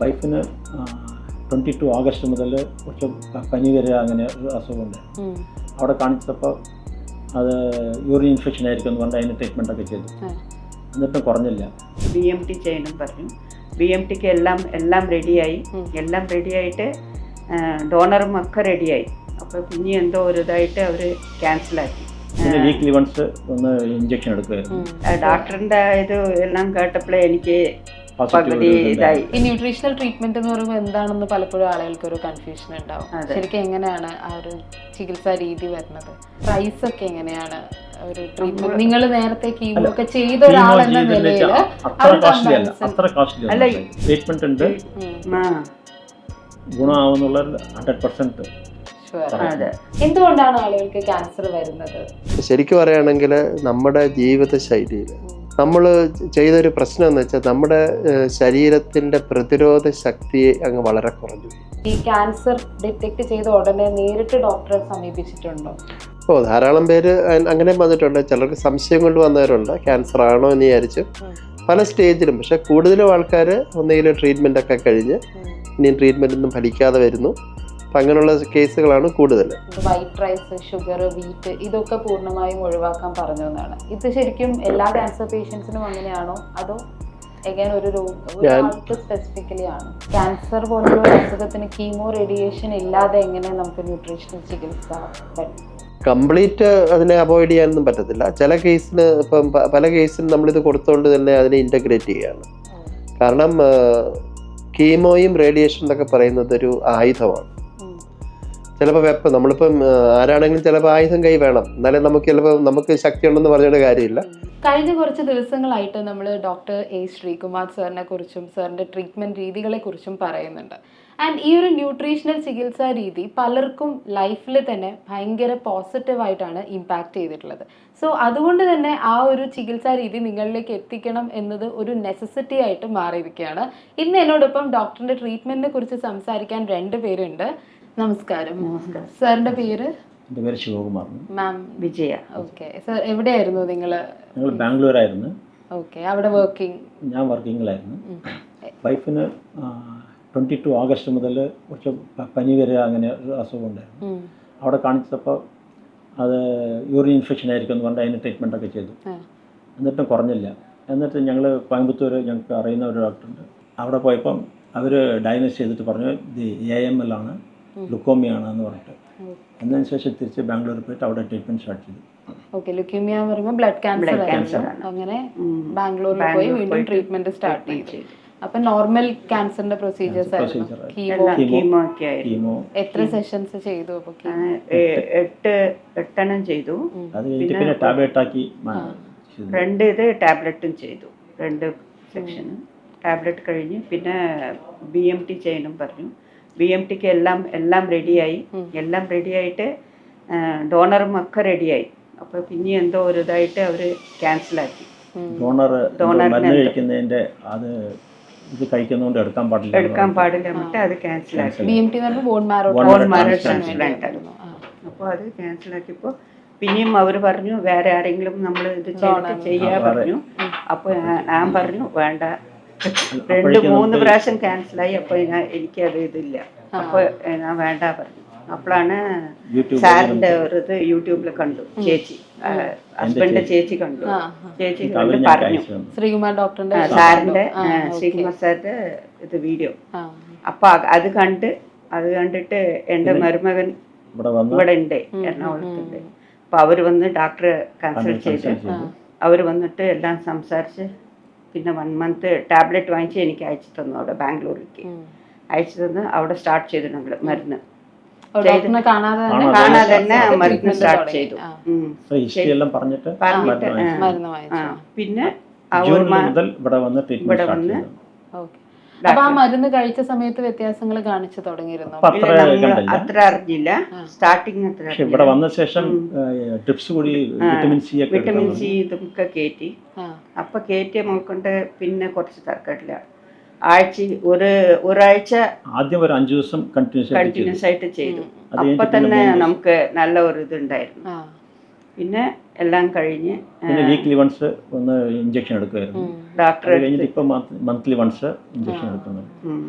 വൈഫിന് 22 ആഗസ്റ്റ് മുതൽ കുറച്ച് പനി വരിക അങ്ങനെ ഒരു അസുഖമുണ്ട്. അവിടെ കാണിച്ചപ്പോൾ അത് യൂറിൻ ഇൻഫെക്ഷൻ ആയിരിക്കും എന്ന് പറഞ്ഞാൽ അതിന് ട്രീറ്റ്മെൻറ്റൊക്കെ ചെയ്തു. എന്നിട്ടും കുറഞ്ഞില്ല. BMT ചെയ്യണം പറഞ്ഞു. BMTക്ക് എല്ലാം റെഡിയായി. എല്ലാം റെഡിയായിട്ട് ഡോണറും ഒക്കെ റെഡിയായി. അപ്പോൾ പിന്നെ എന്തോ ഒരു ഇതായിട്ട് അവർ ക്യാൻസലാക്കി. പിന്നെ വീക്ക്ലി വൺസ് ഒന്ന് ഇഞ്ചക്ഷൻ എടുക്കുമായിരുന്നു. ഡോക്ടറിൻ്റെ ഇത് എല്ലാം കേട്ടപ്പോഴേ എനിക്ക് പകുതി ഇതായി. ഈ ന്യൂട്രീഷണൽ ട്രീറ്റ്മെന്റ് എന്ന് പറയുമ്പോൾ എന്താണെന്ന് പലപ്പോഴും ആളുകൾക്ക് ഒരു കൺഫ്യൂഷൻ ഉണ്ടാവും. ശരിക്കും എങ്ങനെയാണ് ആ ഒരു ചികിത്സാ രീതി വരുന്നത്? പ്രൈസ് ഒക്കെ എങ്ങനെയാണ് ഒരു ട്രീറ്റ്മെന്റ്? നിങ്ങൾ നേരത്തെ കീമോ ഒക്കെ ചെയ്ത ഒരാൾ എന്ന നിലയിൽ അല്ല, ട്രീറ്റ്മെന്റ് ഉണ്ട്, ഗുണമാവുന്നുള്ള 100%. എന്തുകൊണ്ടാണ് ആളുകൾക്ക് ക്യാൻസർ വരുന്നത്? ശരിക്കും പറയുകയാണെങ്കിൽ നമ്മുടെ ജീവിത ശൈലിയിൽ നമ്മൾ ചെയ്തൊരു പ്രശ്നം എന്ന് വെച്ചാൽ നമ്മുടെ ശരീരത്തിൻ്റെ പ്രതിരോധ ശക്തി അങ്ങ് വളരെ കുറഞ്ഞു. ഈ ക്യാൻസർ ഡിറ്റക്ട് ചെയ്ത ഉടനെ നേരിട്ട് ഡോക്ടറെ സമീപിച്ചിട്ടുണ്ടോ? ധാരാളം പേര് അങ്ങനെ വന്നിട്ടുണ്ട്. ചിലർക്ക് സംശയം കൊണ്ട് വന്നവരുണ്ട്, ക്യാൻസർ ആണോ എന്ന് വിചാരിച്ച് പല സ്റ്റേജിലും. പക്ഷെ കൂടുതലും ആൾക്കാർ ഒന്നെങ്കിലും ട്രീറ്റ്മെൻ്റ് ഒക്കെ കഴിഞ്ഞ് ഇനിയും ട്രീറ്റ്മെൻ്റ് ഒന്നും ഫലിക്കാതെ വരുന്നു. അപ്പം അങ്ങനെയുള്ള കേസുകളാണ് കൂടുതൽ. വൈറ്റ് റൈസ്, ഷുഗർ, വീറ്റ് ഇതൊക്കെ പൂർണ്ണമായും ഒഴിവാക്കാൻ പറഞ്ഞു എന്നാണ്. ഇത് ശരിക്കും എല്ലാ ക്യാൻസർ പേഷ്യൻസിനും അങ്ങനെയാണോ, അതോ എഗൈൻ ഒരു ആൾക്ക് സ്പെസിഫിക്കലി ആണ്? ക്യാൻസർ പോലുള്ള ഒരു അസുഖത്തിന് കീമോ റേഡിയേഷൻ ഇല്ലാതെ എങ്ങനെ നമുക്ക് ന്യൂട്രീഷണൽ ചികിത്സ പറ്റും? കംപ്ലീറ്റ് അതിനെ അവോയ്ഡ് ചെയ്യാനൊന്നും പറ്റത്തില്ല. ചില കേസിന് ഇപ്പം പല കേസിനും നമ്മളിത് കൊടുത്തുകൊണ്ട് തന്നെ അതിനെ ഇൻ്റഗ്രേറ്റ് ചെയ്യുകയാണ്. കാരണം കീമോയും റേഡിയേഷൻ എന്നൊക്കെ പറയുന്നത് ഒരു ആയുധമാണ്. ചിലപ്പോൾ വെപ്പം നമ്മളിപ്പം ആരാണെങ്കിലും ചിലപ്പോൾ ആയുധം കൈ വേണം, എന്നാലും നമുക്ക് ചിലപ്പോൾ നമുക്ക് ശക്തി ഉണ്ടെന്ന് പറഞ്ഞിട്ട് കാര്യമില്ല. കഴിഞ്ഞ കുറച്ച് ദിവസങ്ങളായിട്ട് നമ്മൾ ഡോക്ടർ A. ശ്രീകുമാർ സാറിനെ കുറിച്ചും സാറിൻ്റെ ട്രീറ്റ്മെൻറ്റ് രീതികളെ കുറിച്ചും പറയുന്നുണ്ട്. ആൻഡ് ഈ ഒരു ന്യൂട്രീഷണൽ ചികിത്സാ രീതി പലർക്കും ലൈഫിൽ തന്നെ ഭയങ്കര പോസിറ്റീവായിട്ടാണ് ഇമ്പാക്റ്റ് ചെയ്തിട്ടുള്ളത്. സോ അതുകൊണ്ട് തന്നെ ആ ഒരു ചികിത്സാ രീതി നിങ്ങളിലേക്ക് എത്തിക്കണം എന്നത് ഒരു നെസസിറ്റി ആയിട്ട് മാറിയിരിക്കുകയാണ്. ഇന്ന് എന്നോടൊപ്പം ഡോക്ടറിൻ്റെ ട്രീറ്റ്മെൻറ്റിനെ കുറിച്ച് സംസാരിക്കാൻ 2 പേരുണ്ട്. നമസ്കാരം. സാറിൻ്റെ പേര്? എൻ്റെ പേര് ശിവകുമാർ. മാം വിജയ. ഓക്കെ സാർ, എവിടെയായിരുന്നു നിങ്ങൾ? ഞങ്ങൾ ബാംഗ്ലൂരായിരുന്നു. ഓക്കെ, അവിടെ വർക്കിംഗ്? ഞാൻ വർക്കിങ്ങിലായിരുന്നു. വൈഫിന് 22 ആഗസ്റ്റ് മുതൽ കുറച്ച് പനി വരിക അങ്ങനെ ഒരു അസുഖമുണ്ടായിരുന്നു. അവിടെ കാണിച്ചപ്പോൾ അത് യൂറിൻ ഇൻഫെക്ഷൻ ആയിരിക്കും എന്ന് പറഞ്ഞാൽ അതിന് ട്രീറ്റ്മെൻറ്റൊക്കെ ചെയ്തു. എന്നിട്ടും കുറഞ്ഞില്ല. എന്നിട്ട് ഞങ്ങൾ കോയമ്പത്തൂർ ഞങ്ങൾക്ക് അറിയുന്ന ഒരു ഡോക്ടറുണ്ട്. അവിടെ പോയപ്പം അവർ ഡയഗ്നോസ് ചെയ്തിട്ട് പറഞ്ഞു ഇത് AML ആണ്, ലുക്കോമിയാണ് എന്ന് പറഞ്ഞിട്ട്. എന്നതിന് ശേഷം തിരിച്ച് ബാംഗ്ലൂരിൽ പോയിട്ട് അവിടെ ട്രീറ്റ്മെൻറ്റ് സ്റ്റാർട്ട് ചെയ്തു. ഓക്കെ, ലുക്കീമിയ എന്ന് പറയുമ്പോൾ ബ്ലഡ് ക്യാൻസർ. അങ്ങനെ ബാംഗ്ലൂരിൽ പോയി വീണ്ടും ട്രീറ്റ്മെന്റ് സ്റ്റാർട്ട് ചെയ്തു. അപ്പൊ നോർമൽ ക്യാൻസറിന്റെ പ്രൊസീജിയേഴ്സ് ആയിരുന്നു? കീമോ. എത്ര സെഷൻസ് ചെയ്തു? അപ്പൊ 8 ചെയ്തു. അത് കഴിഞ്ഞിട്ട് പിന്നെ ടാബ്ലറ്റ് ആക്കി 2 ഇത് ടാബ്ലറ്റും ചെയ്തു. 2 സെക്ഷൻ ടാബ്ലറ്റ് കഴിഞ്ഞ് പിന്നെ BMT ചെയ്യണം പറഞ്ഞു. BMTക്ക് എല്ലാം റെഡിയായി. എല്ലാം റെഡിയായിട്ട് ഡോണറും ഒക്കെ റെഡിയായി. അപ്പോൾ പിന്നെ എന്തോ ഒരു ഇതായിട്ട് അവർ ക്യാൻസലാക്കി. മരുന്ന് കഴിക്കുന്നതിൻ്റെ അത് ഇത് കഴിക്കുന്നതുകൊണ്ട് എടുക്കാൻ പാടില്ല എന്നിട്ട് അത് ക്യാൻസലാക്കി. BMT ബോൺ മാരോ ട്രാൻസ്പ്ലാന്റ് ആയിരുന്നു. അപ്പോൾ അത് ക്യാൻസലാക്കിയപ്പോൾ പിന്നെയും അവർ പറഞ്ഞു വേറെ ആരെങ്കിലും നമ്മൾ ഇത് ചെയ്യാൻ പറഞ്ഞു. അപ്പോൾ ഞാൻ പറഞ്ഞു വേണ്ട. 2-3 പ്രാവശ്യം ക്യാൻസലായി. അപ്പോൾ എനിക്കത് ഇതില്ല. അപ്പോൾ ഞാൻ വേണ്ട പറഞ്ഞു. അപ്പോഴാണ് സാറിൻ്റെ ഒരു ഇത് യൂട്യൂബിൽ കണ്ടു. ചേച്ചി ഹസ്ബൻഡിന്റെ ചേച്ചി കണ്ടു. ചേച്ചി കണ്ട് പറഞ്ഞു ശ്രീകുമാർ ഡോക്ടറിന്റെ സാറിന്റെ ശ്രീകുമാർ സാറിന്റെ ഇത് വീഡിയോ. അപ്പൊ അത് കണ്ടിട്ട് എൻ്റെ മരുമകൻ ഇവിടെ ഉണ്ട്, എറണാകുളത്തുണ്ട്. അപ്പൊ അവര് വന്ന് ഡോക്ടറെ കൺസൾട്ട് ചെയ്ത് അവർ വന്നിട്ട് എല്ലാം സംസാരിച്ച് പിന്നെ 1 മന്ത് ടാബ്ലറ്റ് വാങ്ങിച്ച് എനിക്ക് അയച്ചു തന്നു. അവിടെ ബാംഗ്ലൂരിലേക്ക് അയച്ചു തന്ന് അവിടെ സ്റ്റാർട്ട് ചെയ്തു. ഞങ്ങൾ മരുന്ന് കാണാതെ തന്നെ മരുന്ന് സ്റ്റാർട്ട് ചെയ്തു. പിന്നെ ഇവിടെ വന്ന് അപ്പൊ ആ മരുന്ന് കഴിച്ച സമയത്ത് വ്യത്യാസങ്ങൾ കാണിച്ചു തുടങ്ങിയിരുന്നു? അത്ര അറിഞ്ഞില്ല സ്റ്റാർട്ടിങ്. ഇവിടെ വന്ന ശേഷം വിറ്റമിൻ സി ഇതൊക്കെ കയറ്റി. അപ്പൊ കയറ്റിയ നോക്കൊണ്ട് പിന്നെ കുറച്ച് തർക്കമില്ല. ഒരാഴ്ച ആദ്യം ഒരു 5 ദിവസം കണ്ടിന്യൂസ് ആയിട്ട് ചെയ്തു. അപ്പൊ തന്നെ നമുക്ക് നല്ല ഒരു ഇതുണ്ടായിരുന്നു. പിന്നെ എല്ലാം കഴിഞ്ഞ് പിന്നെ വീക്ക്ലി വൺസ് ഒന്ന് ഇഞ്ചക്ഷൻ എടുക്കുമായിരുന്നു. ഡോക്ടർ അത് കഴിഞ്ഞിട്ട് ഇപ്പം മന്ത്ലി വൺസ് ഇഞ്ചക്ഷൻ എടുക്കുന്നുണ്ട്.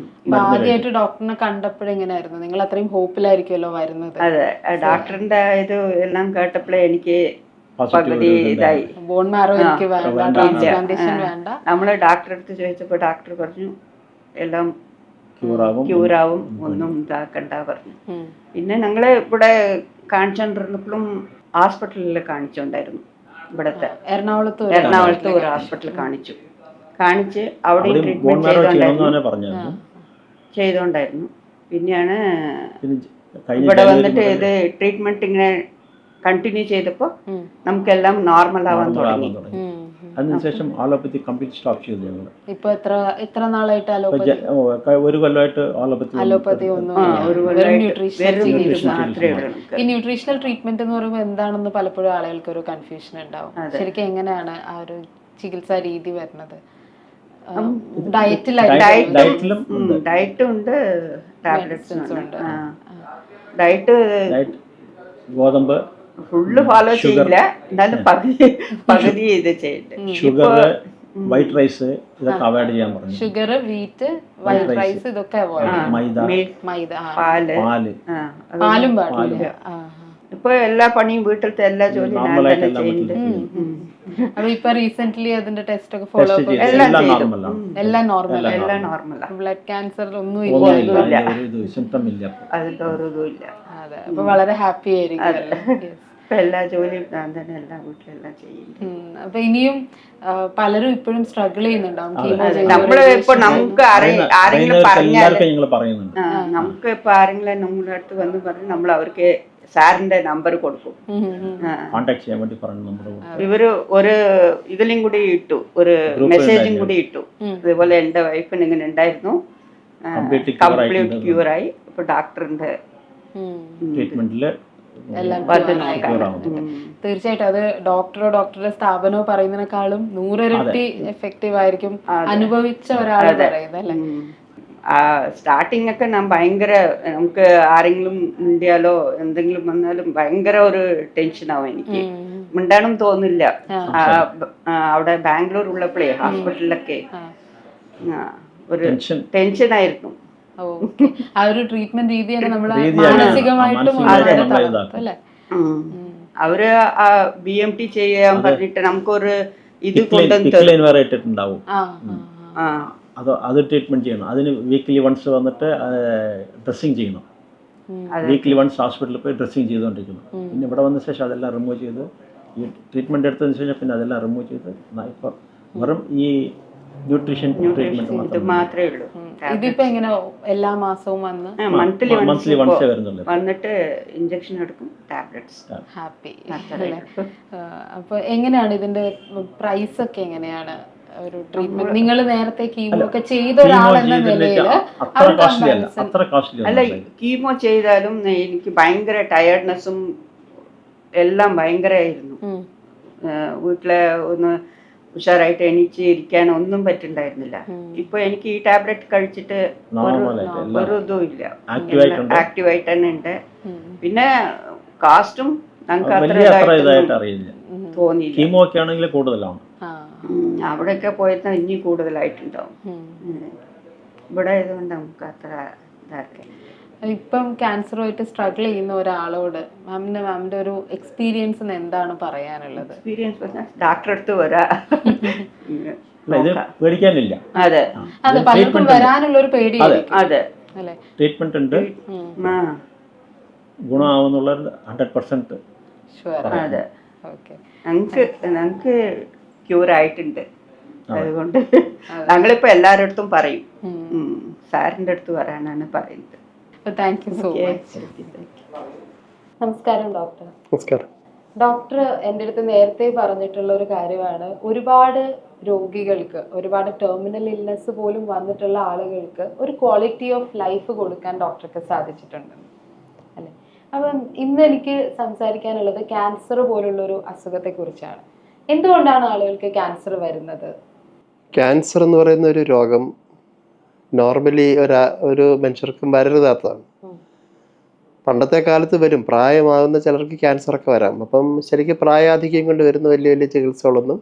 ആദ്യമായിട്ട് ഡോക്ടറിനെ കണ്ടപ്പോഴെങ്ങനെയായിരുന്നു? നിങ്ങൾ അത്രയും ഹോപ്പിലായിരിക്കുമല്ലോ വരുന്നത്. അതെ, ഡോക്ടറിന്റെ ഇത് എല്ലാം കേട്ടപ്പോഴേ എനിക്ക് പകുതി ഇതായി. ബോൺ മാറോ എനിക്ക് വേണ്ട, ട്രാൻസ്പ്ലാന്റേഷൻ വേണ്ട. നമ്മള് ഡോക്ടറെ അടുത്ത് ചോദിച്ചപ്പോൾ ഡോക്ടർ പറഞ്ഞു എല്ലാം ക്യൂറാവും, ഒന്നും ഇതാക്കണ്ട പറഞ്ഞു. പിന്നെ ഞങ്ങള് ഇവിടെ കാണിച്ചോണ്ടിരുന്നപ്പോഴും ഹോസ്പിറ്റലിൽ കാണിച്ചോണ്ടായിരുന്നു. ഇവിടത്തെ എറണാകുളത്ത് ഒരു ഹോസ്പിറ്റലിൽ കാണിച്ച് അവിടെയും ട്രീറ്റ്മെന്റ് ചെയ്തോണ്ടായിരുന്നു. പിന്നെയാണ് ഇവിടെ വന്നിട്ട് ഇത് ട്രീറ്റ്മെന്റ് ഇങ്ങനെ കണ്ടിന്യൂ ചെയ്തപ്പോൾ നമുക്കെല്ലാം നോർമൽ ആവാൻ തുടങ്ങി. അതിനുശേഷം ആലോപ്പത്തി കംപ്ലീറ്റ് സ്റ്റോപ്പ് ചെയ്തു ഞങ്ങൾ. ഇപ്പൊ എത്ര നാളായിട്ട് ഒരു കൊല്ലമായിട്ട് അലോപ്പതി ഒന്നും ഈ ന്യൂട്രീഷണൽ ട്രീറ്റ്മെന്റ് എന്ന് പറയുമ്പോൾ എന്താണെന്ന് പലപ്പോഴും ആളുകൾക്ക് ഒരു കൺഫ്യൂഷൻ ഉണ്ടാവും. ശരിക്കും എങ്ങനെയാണ് ആ ഒരു ചികിത്സാ രീതി വരുന്നത്? ഡയറ്റും ഉണ്ട്, ടാബ്ലറ്റ്സും ഉണ്ട്. ഡയറ്റ് ഗോതമ്പ് ഫുള്ള് ഫോളോ ചെയ്യില്ല, എന്നാലും പകുതി ഇത് ചെയ്യുന്നുണ്ട്. ഷുഗർ, വൈറ്റ് റൈസ് ഇതൊക്കെ അവോയ്ഡ് ചെയ്യാൻ പറഞ്ഞു. ഷുഗർ, വീറ്റ്, വൈറ്റ് റൈസ് ഇതൊക്കെ മൈദ, പാലും പാടില്ല. ഇപ്പൊ എല്ലാ പണിയും വീട്ടിലത്തെ എല്ലാ ജോലിയും ഞാൻ തന്നെ ചെയ്യുന്നുണ്ട്. അപ്പൊ ഇപ്പൊ റീസെന്റ് അതിന്റെ ടെസ്റ്റ് ഒക്കെ ഫോളോ അപ്പ് എല്ലാം നോർമൽ. ബ്ലഡ് ക്യാൻസർ ഒന്നും ഇല്ല, അതിന്റെ ഒരു ഇതും ഇല്ല. അതെ, അപ്പൊ വളരെ ഹാപ്പി ആയിരിക്കും. എല്ലാ ജോലിയും ഞാൻ തന്നെ എല്ലാ വീട്ടിലെല്ലാം ചെയ്യുന്നു. അപ്പൊ ഇനിയും പലരും ഇപ്പോഴും സ്ട്രഗിൾ ചെയ്യുന്നുണ്ടാവും. നമ്മള് ഇപ്പൊ നമുക്ക് ആരെങ്കിലും പറഞ്ഞാൽ നമുക്ക് ഇപ്പൊ ആരെങ്കിലും നമ്മുടെ അടുത്ത് വന്ന് പറഞ്ഞ് നമ്മൾ അവർക്ക് സാറിന്റെ നമ്പർ കൊടുക്കും. ഇവര് ഒരു ഇതിലും കൂടി ഇട്ടു, ഒരു മെസ്സേജും കൂടി ഇട്ടു. ഇതുപോലെ എന്റെ വൈഫിന് ഇങ്ങനെ ഉണ്ടായിരുന്നു, കംപ്ലീറ്റ് ക്യൂറായി. ഇപ്പൊ ഡോക്ടറിന്റെ ട്രീറ്റ്മെന്റില് തീർച്ചയായിട്ടും അത് ഡോക്ടറുടെ സ്ഥാപനമോ പറയുന്നതിനേക്കാളും 100 ഇരട്ടി എഫക്റ്റീവ് ആയിരിക്കും അനുഭവിച്ച ഒരാൾ പറയുന്നത് അല്ലേ? സ്റ്റാർട്ടിങ് ഒക്കെ ഞാൻ ഭയങ്കര, നമുക്ക് ആരെങ്കിലും മിണ്ടിയാലോ എന്തെങ്കിലും വന്നാലും ഭയങ്കര ഒരു ടെൻഷനാവും. എനിക്ക് മിണ്ടാനും തോന്നില്ല. അവിടെ ബാംഗ്ലൂർ ഉള്ളപ്പോഴേ ഹോസ്പിറ്റലിലൊക്കെ ഒരു ടെൻഷനായിരുന്നു. ആ ഒരു ട്രീറ്റ്മെന്റ് രീതി തന്നെ നമ്മളെ മാനസികമായിട്ടും അല്ലേ? അവര് BMT ചെയ്യാൻ പറഞ്ഞിട്ട് നമുക്കൊരു ഇത് കൊണ്ടുവന്നിട്ടുണ്ടാവും. അത് ട്രീറ്റ്മെന്റ് ചെയ്യണം. അതിന് വീക്ക്ലി വൺസ് വന്നിട്ട് ഡ്രസ്സിങ് ചെയ്യണം. വീക്ക്ലി വൺസ് ഹോസ്പിറ്റലിൽ പോയി ഡ്രസ്സിങ് ചെയ്തുകൊണ്ടിരിക്കണം. പിന്നെ ഇവിടെ വന്ന ശേഷം അതെല്ലാം റിമൂവ് ചെയ്ത് ഈ ട്രീറ്റ്മെന്റ് എടുത്തതിന് ശേഷം പിന്നെ അതെല്ലാം റിമൂവ് ചെയ്ത് ഇപ്പം വെറും ഈ ന്യൂട്രീഷൻ ട്രീറ്റ്മെന്റ് മാത്രമേ ഉള്ളൂ. ഇതിപ്പോ എങ്ങനെ എല്ലാ മാസവും വന്ന് മന്ത്ലി വൺസേ വരുന്നുള്ളൂ. വന്നിട്ട് ഇഞ്ചക്ഷൻ എടുക്കും, ടാബ്ലറ്റ്സ്. ഹാപ്പി. അപ്പൊ എങ്ങനെയാണ് ഇതിന്റെ പ്രൈസ് ഒക്കെ? എങ്ങനെയാണ് ഒരു ട്രീറ്റ്മെന്റ്? നിങ്ങൾ നേരത്തെ കീമോ ഒക്കെ ചെയ്ത ഒരാളെന്ന നിലയിൽ അല്ല, കീമോ ചെയ്താലും എനിക്ക് ഭയങ്കര ടയർഡ്നെസ്സും എല്ലാം ഭയങ്കരമായിരുന്നു. വീട്ടിലെ ഒന്ന് ഉഷാറായിട്ട് എണീച്ച് ഇരിക്കാൻ ഒന്നും പറ്റുന്നുണ്ടായിരുന്നില്ല. ഇപ്പൊ എനിക്ക് ഈ ടാബ്ലറ്റ് കഴിച്ചിട്ട് ഒരു ഇതും ഇല്ല, ആക്റ്റീവായിട്ട് തന്നെ ഉണ്ട്. പിന്നെ കാസ്റ്റും ഞങ്ങൾക്ക് അത്ര തോന്നിയില്ല. അവിടെയൊക്കെ പോയപ്പോൾ ഇനി കൂടുതലായിട്ടുണ്ടാവും. ഇവിടെ ആയതുകൊണ്ട് നമുക്ക് അത്ര ഇതാക്കി. ഇപ്പം ക്യാൻസറുമായിട്ട് സ്ട്രഗിൾ ചെയ്യുന്ന ഒരാളോട് മാമിന്റെ ഒരു എക്സ്പീരിയൻസ് എന്താണ് പറയാനുള്ളത്? എക്സ്പീരിയൻസ് ഡോക്ടറെ അടുത്ത് വരാ, പേടിക്കാനില്ല. അതെ അതെ, പലർക്കും വരാനുള്ള ഒരു പേടിയായിരിക്കും. അതെ, ട്രീറ്റ്മെന്റ് ഉണ്ട്, ഗുണമാവുന്നുള്ള 100% ഷുവർ. അതെ, ഞങ്ങൾക്ക് ക്യൂർ ആയിട്ടുണ്ട്. അതുകൊണ്ട് ഞങ്ങളിപ്പോ എല്ലാവരുടെ അടുത്തും പറയും, സാറിന്റെ അടുത്ത് വരാനാണ് പറയുന്നത്. Thank you so much. നമസ്കാരം ഡോക്ടർ. നമസ്കാരം. ഡോക്ടർ എൻ്റെ അടുത്ത് നേരത്തെ പറഞ്ഞിട്ടുള്ള ഒരു കാര്യമാണ്, ഒരുപാട് രോഗികൾക്ക്, ഒരുപാട് ടെർമിനൽ ഇൽനെസ് പോലും വന്നിട്ടുള്ള ആളുകൾക്ക് ഒരു ക്വാളിറ്റി ഓഫ് ലൈഫ് കൊടുക്കാൻ ഡോക്ടർക്ക് സാധിച്ചിട്ടുണ്ട് അല്ലേ? അപ്പം ഇന്ന് എനിക്ക് സംസാരിക്കാനുള്ളത് ക്യാൻസർ പോലുള്ളൊരു അസുഖത്തെക്കുറിച്ചാണ്. എന്തുകൊണ്ടാണ് ആളുകൾക്ക് ക്യാൻസർ വരുന്നത്? ക്യാൻസർ എന്ന് പറയുന്ന ഒരു രോഗം നോർമലി ഒരു മനുഷ്യർക്കും വരരുതാത്തതാണ്. പണ്ടത്തെ കാലത്ത് വരും, പ്രായമാകുന്ന ചിലർക്ക് ക്യാൻസറൊക്കെ വരാം. അപ്പം ശരിക്കും പ്രായാധിക്യം കൊണ്ട് വരുന്ന വലിയ വലിയ ചികിത്സകളൊന്നും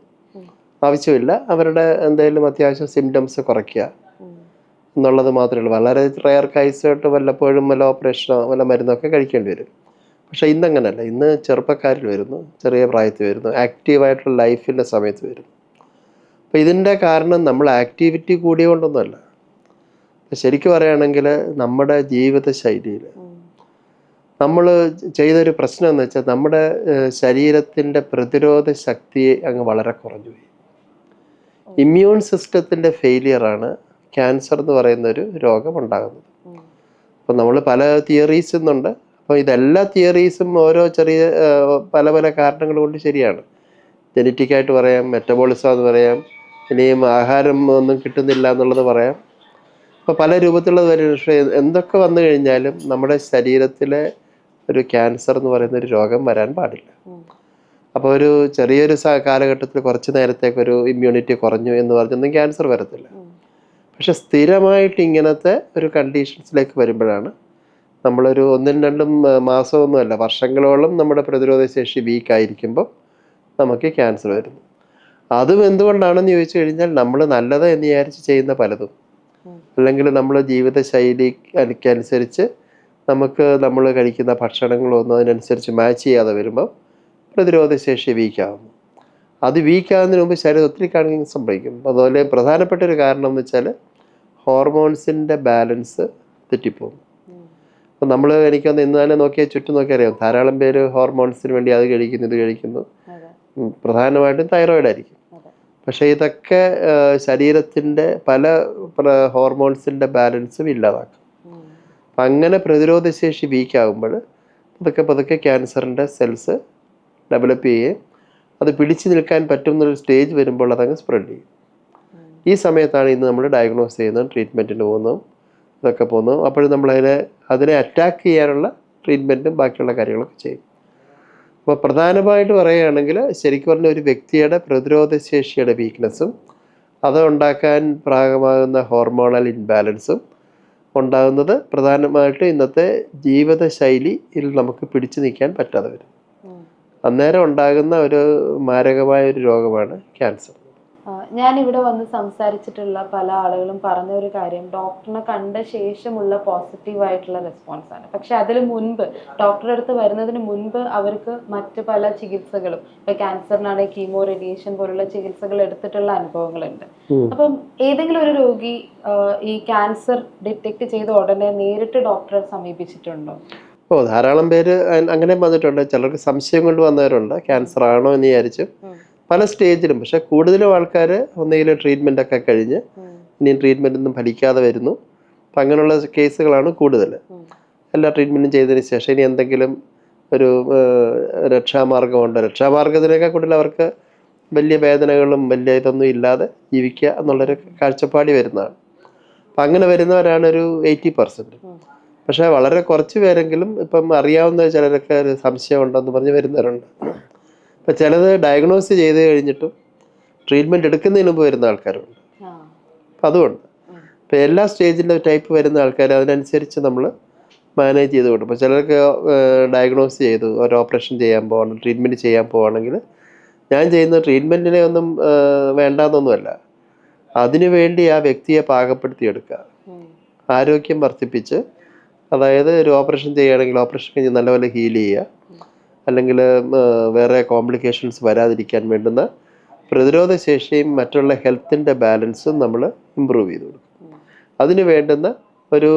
ആവശ്യമില്ല. അവരുടെ എന്തെങ്കിലും അത്യാവശ്യം സിംറ്റംസ് കുറയ്ക്കുക എന്നുള്ളത് മാത്രമേ ഉള്ളൂ. വളരെ റെയർ കേസായിട്ട് വല്ലപ്പോഴും വല്ല ഓപ്പറേഷനോ വല്ല മരുന്നൊക്കെ കഴിക്കേണ്ടി വരും. പക്ഷേ ഇന്നങ്ങനല്ല. ഇന്ന് ചെറുപ്പക്കാരിൽ വരുന്നു, ചെറിയ പ്രായത്തിൽ വരുന്നു, ആക്റ്റീവായിട്ടുള്ള ലൈഫിൻ്റെ സമയത്ത് വരുന്നു. അപ്പോൾ ഇതിൻ്റെ കാരണം നമ്മൾ ആക്ടിവിറ്റി കൂടിയ കൊണ്ടൊന്നുമല്ല. ശരിക്കും പറയുകയാണെങ്കിൽ നമ്മുടെ ജീവിതശൈലിയിൽ നമ്മൾ ചെയ്തൊരു പ്രശ്നം എന്ന് വെച്ചാൽ നമ്മുടെ ശരീരത്തിൻ്റെ പ്രതിരോധ ശക്തി അങ്ങ് വളരെ കുറഞ്ഞു പോയി. ഇമ്മ്യൂൺ സിസ്റ്റത്തിൻ്റെ ഫെയിലിയറാണ് ക്യാൻസർ എന്ന് പറയുന്നൊരു രോഗം ഉണ്ടാകുന്നത്. അപ്പോൾ നമ്മൾ പല തിയറീസ് ഇന്നുണ്ട്. അപ്പോൾ ഇതെല്ലാ തിയറീസും ഓരോ ചെറിയ പല പല കാരണങ്ങൾ കൊണ്ട് ശരിയാണ്. ജനറ്റിക്കായിട്ട് പറയാം, മെറ്റബോളിസം എന്ന് പറയാം, ഇനിയും ആഹാരം ഒന്നും കിട്ടുന്നില്ല എന്നുള്ളത് പറയാം. അപ്പോൾ പല രൂപത്തിലുള്ളത് വരും. പക്ഷേ എന്തൊക്കെ വന്നു കഴിഞ്ഞാലും നമ്മുടെ ശരീരത്തിലെ ഒരു ക്യാൻസർ എന്ന് പറയുന്ന ഒരു രോഗം വരാൻ പാടില്ല. അപ്പോൾ ഒരു ചെറിയൊരു കാലഘട്ടത്തിൽ കുറച്ച് നേരത്തേക്കൊരു ഇമ്മ്യൂണിറ്റി കുറഞ്ഞു എന്ന് പറഞ്ഞൊന്നും ക്യാൻസർ വരത്തില്ല. പക്ഷെ സ്ഥിരമായിട്ട് ഇങ്ങനത്തെ ഒരു കണ്ടീഷൻസിലേക്ക് വരുമ്പോഴാണ് നമ്മളൊരു 1-2 മാസമൊന്നുമല്ല, വർഷങ്ങളോളം നമ്മുടെ പ്രതിരോധ ശേഷി വീക്കായിരിക്കുമ്പോൾ നമുക്ക് ക്യാൻസർ വരുന്നു. അതും എന്തുകൊണ്ടാണെന്ന് ചോദിച്ചു കഴിഞ്ഞാൽ നമ്മൾ നല്ലത് എന്ന് വിചാരിച്ച് ചെയ്യുന്ന പലതും, അല്ലെങ്കിൽ നമ്മൾ ജീവിതശൈലിക്കനുസരിച്ച് നമ്മൾ കഴിക്കുന്ന ഭക്ഷണങ്ങളൊന്നും അതിനനുസരിച്ച് മാച്ച് ചെയ്യാതെ വരുമ്പോൾ പ്രതിരോധശേഷി വീക്കാകുന്നു. അത് വീക്കാകുന്നതിന് മുമ്പ് ശരീരം ഒത്തിരി കാര്യങ്ങൾ സംഭവിക്കും. അതുപോലെ പ്രധാനപ്പെട്ട ഒരു കാരണം എന്ന് വെച്ചാൽ ഹോർമോൺസിൻ്റെ ബാലൻസ് തെറ്റിപ്പോകും. അപ്പം എനിക്കൊന്ന് ഇന്ന് തന്നെ നോക്കിയാൽ ചുറ്റും നോക്കിയാൽ അറിയാം, ധാരാളം പേര് ഹോർമോൺസിന് വേണ്ടി അത് കഴിക്കുന്നു ഇത് കഴിക്കുന്നു. പ്രധാനമായിട്ടും തൈറോയിഡ് ആയിരിക്കും. പക്ഷേ ഇതൊക്കെ ശരീരത്തിൻ്റെ പല ഹോർമോൺസിൻ്റെ ബാലൻസും ഇല്ലാതാക്കും. അപ്പം അങ്ങനെ പ്രതിരോധശേഷി വീക്കാകുമ്പോൾ പതുക്കെ ക്യാൻസറിൻ്റെ സെൽസ് ഡെവലപ്പ് ചെയ്യുകയും അത് പിടിച്ചു നിൽക്കാൻ പറ്റുന്നൊരു സ്റ്റേജ് വരുമ്പോൾ അതങ്ങ് സ്പ്രെഡ് ചെയ്യും. ഈ സമയത്താണ് ഇന്ന് നമ്മൾ ഡയഗ്നോസ് ചെയ്യുന്നതും ട്രീറ്റ്മെൻറ്റിന് പോകുന്നതും ഇതൊക്കെ പോകുന്നതും. അപ്പോഴും നമ്മൾ അതിനെ അറ്റാക്ക് ചെയ്യാനുള്ള ട്രീറ്റ്മെൻറ്റും ബാക്കിയുള്ള കാര്യങ്ങളൊക്കെ ചെയ്യും. അപ്പോൾ പ്രധാനമായിട്ട് പറയുകയാണെങ്കിൽ ശരിക്കും പറഞ്ഞ ഒരു വ്യക്തിയുടെ പ്രതിരോധശേഷിയുടെ വീക്ക്നെസ്സും അത് ഉണ്ടാക്കാൻ പ്രായമാകുന്ന ഹോർമോണൽ ഇൻബാലൻസും ഉണ്ടാകുന്നത് പ്രധാനമായിട്ട് ഇന്നത്തെ ജീവിതശൈലിയിൽ നമുക്ക് പിടിച്ചു നിൽക്കാൻ പറ്റാതെ വരും. അന്നേരം ഉണ്ടാകുന്ന ഒരു മാരകമായ ഒരു രോഗമാണ് ക്യാൻസർ. ഞാനിവിടെ വന്ന് സംസാരിച്ചിട്ടുള്ള പല ആളുകളും പറഞ്ഞ ഒരു കാര്യം, ഡോക്ടറിനെ കണ്ട ശേഷമുള്ള പോസിറ്റീവായിട്ടുള്ള റെസ്പോൺസ് ആണ്. പക്ഷെ അതിന് മുൻപ്, ഡോക്ടറുടെ അടുത്ത് വരുന്നതിന് മുൻപ് അവർക്ക് മറ്റ് പല ചികിത്സകളും, ഇപ്പൊ ക്യാൻസറിനാണെങ്കിൽ കീമോ, റേഡിയേഷൻ പോലുള്ള ചികിത്സകൾ എടുത്തിട്ടുള്ള അനുഭവങ്ങളുണ്ട്. അപ്പം ഏതെങ്കിലും ഒരു രോഗി ഈ ക്യാൻസർ ഡിറ്റക്ട് ചെയ്ത ഉടനെ നേരിട്ട് ഡോക്ടറെ സമീപിച്ചിട്ടുണ്ടോ? ധാരാളം പേര് അങ്ങനെ വന്നിട്ടുണ്ട്. ചിലർക്ക് സംശയം കൊണ്ട് വന്നവരുണ്ട്, ക്യാൻസർ ആണോ എന്ന് വിചാരിച്ച് പല സ്റ്റേജിലും. പക്ഷെ കൂടുതലും ആൾക്കാർ ഒന്നെങ്കിലും ട്രീറ്റ്മെൻ്റ് ഒക്കെ കഴിഞ്ഞ് ഇനിയും ട്രീറ്റ്മെൻ്റ് ഒന്നും ഫലിക്കാതെ വരുന്നു. അപ്പം അങ്ങനെയുള്ള കേസുകളാണ് കൂടുതൽ. എല്ലാ ട്രീറ്റ്മെൻറ്റും ചെയ്തതിന് ശേഷം ഇനി എന്തെങ്കിലും ഒരു രക്ഷാമാർഗമുണ്ട്, രക്ഷാമാർഗത്തിനേക്കാൾ കൂടുതൽ അവർക്ക് വലിയ വേദനകളും വലിയ ഇതൊന്നും ഇല്ലാതെ ജീവിക്കുക എന്നുള്ളൊരു കാഴ്ചപ്പാടി വരുന്നതാണ്. അപ്പം അങ്ങനെ വരുന്നവരാണ് ഒരു 80%. പക്ഷേ വളരെ കുറച്ച് പേരെങ്കിലും ഇപ്പം അറിയാവുന്ന ചിലരൊക്കെ ഒരു സംശയം ഉണ്ടെന്ന് പറഞ്ഞ് വരുന്നവരുണ്ട്. അപ്പം ചിലത് ഡയഗ്നോസ് ചെയ്ത് കഴിഞ്ഞിട്ടും ട്രീറ്റ്മെൻറ്റ് എടുക്കുന്നതിന് മുമ്പ് വരുന്ന ആൾക്കാരുണ്ട്. അപ്പം അതുകൊണ്ട് ഇപ്പം എല്ലാ സ്റ്റേജിൻ്റെ ടൈപ്പ് വരുന്ന ആൾക്കാർ അതിനനുസരിച്ച് നമ്മൾ മാനേജ് ചെയ്ത് കൊടുക്കും. ഇപ്പോൾ ചിലർക്ക് ഡയഗ്നോസ് ചെയ്തു ഒരു ഓപ്പറേഷൻ ചെയ്യാൻ പോകണം, ട്രീറ്റ്മെൻറ്റ് ചെയ്യാൻ പോവുകയാണെങ്കിൽ ഞാൻ ചെയ്യുന്ന ട്രീറ്റ്മെൻറ്റിനെ ഒന്നും വേണ്ടാന്നൊന്നുമല്ല, അതിനുവേണ്ടി ആ വ്യക്തിയെ പാകപ്പെടുത്തിയെടുക്കുക, ആരോഗ്യം വർദ്ധിപ്പിച്ച്. അതായത് ഒരു ഓപ്പറേഷൻ ചെയ്യുകയാണെങ്കിൽ ഓപ്പറേഷൻ കഴിഞ്ഞ് നല്ലപോലെ ഹീൽ ചെയ്യുക, അല്ലെങ്കിൽ വേറെ കോംപ്ലിക്കേഷൻസ് വരാതിരിക്കാൻ വേണ്ടുന്ന പ്രതിരോധ ശേഷിയും മറ്റുള്ള ഹെൽത്തിൻ്റെ ബാലൻസും നമ്മൾ ഇമ്പ്രൂവ് ചെയ്ത് കൊടുക്കും. അതിന് വേണ്ടുന്ന ഒരു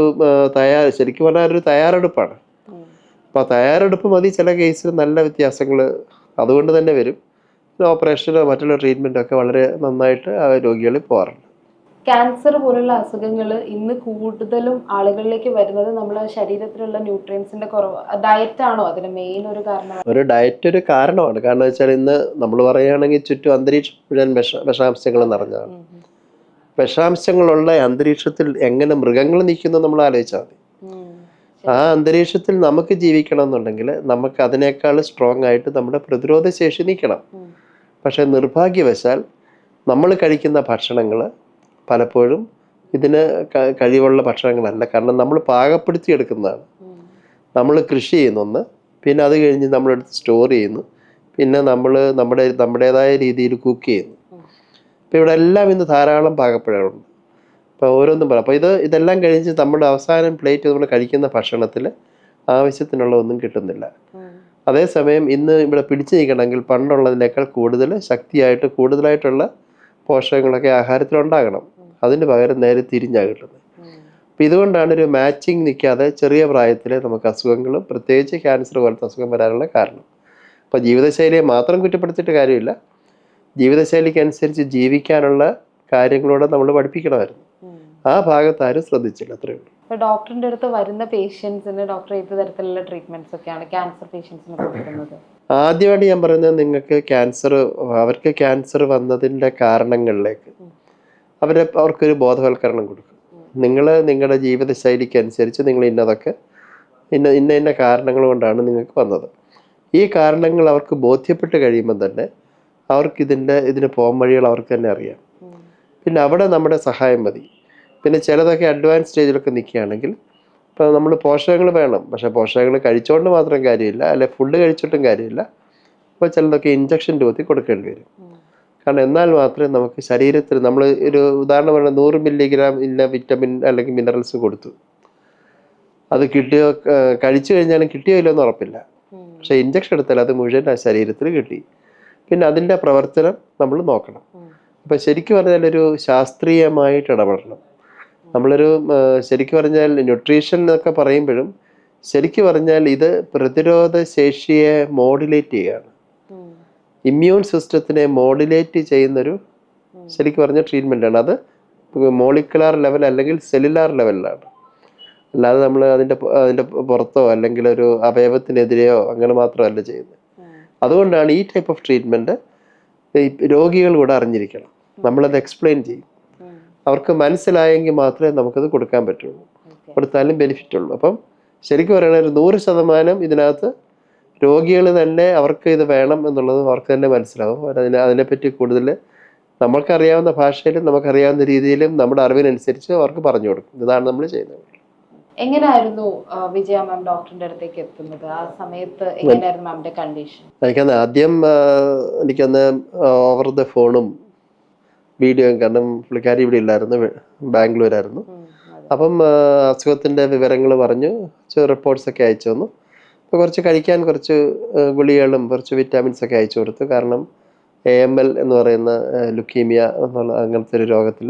ശരിക്കും പറഞ്ഞാൽ ഒരു തയ്യാറെടുപ്പാണ്. അപ്പോൾ ആ തയ്യാറെടുപ്പ് മതി ചില കേസിൽ നല്ല വ്യത്യാസങ്ങൾ അതുകൊണ്ട് തന്നെ വരും. ഓപ്പറേഷനോ മറ്റുള്ള ട്രീറ്റ്മെൻറ്റോ ഒക്കെ വളരെ നന്നായിട്ട് ആ രോഗികളിൽ പോകാറുണ്ട്. ക്യാൻസർ പോലുള്ള അസുഖങ്ങൾ ഇന്ന് കൂടുതലും ആളുകളിലേക്ക് വരുന്നത് നമ്മുടെ ശരീരത്തിലുള്ള ന്യൂട്രിയൻസിന്റെ കുറവ്, ഡയറ്റാണോ അതിന് മെയിൻ ഒരു കാരണം? ഒരു ഡയറ്റ് ഒരു കാരണമാണ്. കാരണം വെച്ചാൽ ഇന്ന് നമ്മൾ പറയുകയാണെങ്കിൽ ചുറ്റും അന്തരീക്ഷം മുഴുവൻ വിഷാംശങ്ങൾ നിറഞ്ഞതാണ്. വിഷാംശങ്ങളുള്ള അന്തരീക്ഷത്തിൽ എങ്ങനെ മൃഗങ്ങൾ നിൽക്കുന്നു നമ്മൾ ആലോചിച്ചാൽ മതി. ആ അന്തരീക്ഷത്തിൽ നമുക്ക് ജീവിക്കണം എന്നുണ്ടെങ്കിൽ നമുക്ക് അതിനേക്കാൾ സ്ട്രോങ് ആയിട്ട് നമ്മുടെ പ്രതിരോധ ശേഷി നിൽക്കണം. പക്ഷെ നിർഭാഗ്യവശാൽ നമ്മൾ കഴിക്കുന്ന ഭക്ഷണങ്ങൾ പലപ്പോഴും ഇതിന് കഴിവുള്ള ഭക്ഷണങ്ങളല്ല. കാരണം നമ്മൾ പാകപ്പെടുത്തി എടുക്കുന്നതാണ്. നമ്മൾ കൃഷി ചെയ്യുന്നു ഒന്ന്, പിന്നെ അത് കഴിഞ്ഞ് നമ്മളെടുത്ത് സ്റ്റോർ ചെയ്യുന്നു, പിന്നെ നമ്മൾ നമ്മുടേതായ രീതിയിൽ കുക്ക് ചെയ്യുന്നു. അപ്പോൾ ഇവിടെ എല്ലാം ഇന്ന് ധാരാളം പാകപ്പിഴകളുണ്ട്. അപ്പോൾ ഓരോന്നും പറയാം. അപ്പോൾ ഇതെല്ലാം കഴിഞ്ഞ് നമ്മുടെ അവസാനം പ്ലേറ്റ് നമ്മൾ കഴിക്കുന്ന ഭക്ഷണത്തിൽ ആവശ്യത്തിനുള്ള ഒന്നും കിട്ടുന്നില്ല. അതേസമയം ഇന്ന് ഇവിടെ പിടിച്ചു നിൽക്കണമെങ്കിൽ പണ്ടുള്ളതിനേക്കാൾ കൂടുതലായിട്ടുള്ള പോഷകങ്ങളൊക്കെ ആഹാരത്തിലുണ്ടാകണം. അതിന് പകരം നേരെ തിരിഞ്ഞാണ് കിട്ടുന്നത്. അപ്പം ഇതുകൊണ്ടാണ് ഒരു മാച്ചിങ് നിൽക്കാതെ ചെറിയ പ്രായത്തിൽ നമുക്ക് അസുഖങ്ങളും പ്രത്യേകിച്ച് ക്യാൻസർ പോലത്തെ അസുഖം വരാനുള്ള കാരണം. അപ്പോൾ ജീവിതശൈലിയെ മാത്രം കുറ്റപ്പെടുത്തിയിട്ട് കാര്യമില്ല, ജീവിതശൈലിക്കനുസരിച്ച് ജീവിക്കാനുള്ള കാര്യങ്ങളോടെ നമ്മൾ പഠിപ്പിക്കണമായിരുന്നു. ആ ഭാഗത്ത് ആരും ശ്രദ്ധിച്ചില്ല, അത്രയേ ഉള്ളൂ. ഇപ്പോൾ ഡോക്ടറിൻ്റെ അടുത്ത് വരുന്ന പേഷ്യൻസിന് ഡോക്ടർ ഏത് തരത്തിലുള്ള ട്രീറ്റ്മെൻറ്റ്സ് ഒക്കെയാണ് ക്യാൻസർ പേഷ്യൻസിന് കൊടുക്കുന്നത്? ആദ്യമായിട്ട് ഞാൻ പറയുന്നത്, നിങ്ങൾക്ക് അവർക്ക് ക്യാൻസർ വന്നതിൻ്റെ കാരണങ്ങളിലേക്ക് അവർക്കൊരു ബോധവൽക്കരണം കൊടുക്കും. നിങ്ങൾ നിങ്ങളുടെ ജീവിതശൈലിക്ക് അനുസരിച്ച് നിങ്ങൾ ഇന്ന കാരണങ്ങൾ കൊണ്ടാണ് നിങ്ങൾക്ക് വന്നത്. ഈ കാരണങ്ങൾ അവർക്ക് ബോധ്യപ്പെട്ട് കഴിയുമ്പോൾ തന്നെ അവർക്ക് ഇതിന് പോകാൻ വഴികൾ അവർക്ക് തന്നെ അറിയാം. പിന്നെ അവിടെ നമ്മുടെ സഹായം മതി. പിന്നെ ചിലതൊക്കെ അഡ്വാൻസ് സ്റ്റേജിലൊക്കെ നിൽക്കുകയാണെങ്കിൽ ഇപ്പോൾ നമ്മൾ പോഷകങ്ങൾ വേണം, പക്ഷേ പോഷകങ്ങൾ കഴിച്ചുകൊണ്ട് മാത്രം കാര്യമില്ല, അല്ലെ ഫുഡ് കഴിച്ചിട്ടും കാര്യമില്ല. അപ്പോൾ ചിലതൊക്കെ ഇഞ്ചക്ഷൻ രൂപത്തിൽ കൊടുക്കേണ്ടി വരും. കാരണം എന്നാൽ മാത്രമേ നമുക്ക് ശരീരത്തിൽ, നമ്മൾ ഒരു ഉദാഹരണം പറഞ്ഞാൽ 100 മില്ലിഗ്രാം ഇന്ന വിറ്റമിൻ അല്ലെങ്കിൽ മിനറൽസ് കൊടുത്തു, അത് കഴിച്ചു കഴിഞ്ഞാലും കിട്ടിയോ ഇല്ലെന്ന് ഉറപ്പില്ല. പക്ഷേ ഇഞ്ചക്ഷൻ എടുത്താൽ അത് മുഴുവൻ ആ ശരീരത്തിൽ കിട്ടി. പിന്നെ അതിൻ്റെ പ്രവർത്തനം നമ്മൾ നോക്കണം. അപ്പം ശരിക്കും പറഞ്ഞാൽ ഒരു ശാസ്ത്രീയമായിട്ട് ഇടപെടണം. ശരിക്കും പറഞ്ഞാൽ ന്യൂട്രീഷൻ എന്നൊക്കെ പറയുമ്പോഴും ശരിക്കും പറഞ്ഞാൽ ഇത് പ്രതിരോധ ശേഷിയെ മോഡുലേറ്റ് ചെയ്യുകയാണ്, ഇമ്മ്യൂൺ സിസ്റ്റത്തിനെ മോഡുലേറ്റ് ചെയ്യുന്നൊരു ശരിക്കും പറഞ്ഞ ട്രീറ്റ്മെൻറ്റാണ്. അത് മോളിക്കുലാർ ലെവൽ അല്ലെങ്കിൽ സെല്ലുലാർ ലെവലിലാണ്. അല്ലാതെ നമ്മൾ അതിൻ്റെ പുറത്തോ അല്ലെങ്കിൽ ഒരു അവയവത്തിനെതിരെയോ അങ്ങനെ മാത്രമല്ല ചെയ്യുന്നത്. അതുകൊണ്ടാണ് ഈ ടൈപ്പ് ഓഫ് ട്രീറ്റ്മെൻറ്റ് രോഗികൾ കൂടെ അറിഞ്ഞിരിക്കണം. നമ്മളത് എക്സ്പ്ലെയിൻ ചെയ്യും. അവർക്ക് മനസ്സിലായെങ്കിൽ മാത്രമേ നമുക്കത് കൊടുക്കാൻ പറ്റുള്ളൂ, കൊടുത്താലും ബെനിഫിറ്റ് ഉള്ളൂ. അപ്പം ശരിക്കും പറയുകയാണെങ്കിൽ 100% ഇതിനകത്ത് രോഗികൾ തന്നെ അവർക്ക് ഇത് വേണം എന്നുള്ളത് അവർക്ക് തന്നെ മനസ്സിലാവും. അതിനെപ്പറ്റി കൂടുതൽ നമുക്കറിയാവുന്ന ഭാഷയിലും നമുക്കറിയാവുന്ന രീതിയിലും നമ്മുടെ അറിവിനനുസരിച്ച് അവർക്ക് പറഞ്ഞു കൊടുക്കും. ഇതാണ് നമ്മൾ ചെയ്യുന്നത്. എങ്ങനെയായിരുന്നു വിജയ മാം ഡോക്ടറിന്റെ അടുത്തേക്ക് എത്തുന്നത്? ആ സമയത്ത് എങ്ങനെയായിരുന്നു മാമിന്റെ കണ്ടീഷൻ? എനിക്കന്ന് ഓവർ ദ ഫോണും വീഡിയോയും, കാരണം പുള്ളിക്കാരി ഇവിടെ ഇല്ലായിരുന്നു, ബാംഗ്ലൂരായിരുന്നു. അപ്പം അസുഖത്തിൻ്റെ വിവരങ്ങൾ പറഞ്ഞു, റിപ്പോർട്ട്സൊക്കെ അയച്ചു തന്നു. അപ്പോൾ കുറച്ച് കഴിക്കാൻ കുറച്ച് ഗുളികകളും കുറച്ച് വിറ്റാമിൻസൊക്കെ അയച്ചു കൊടുത്തു. കാരണം AML എന്ന് പറയുന്ന ലുക്കീമിയ എന്നുള്ള അങ്ങനത്തെ ഒരു രോഗത്തിൽ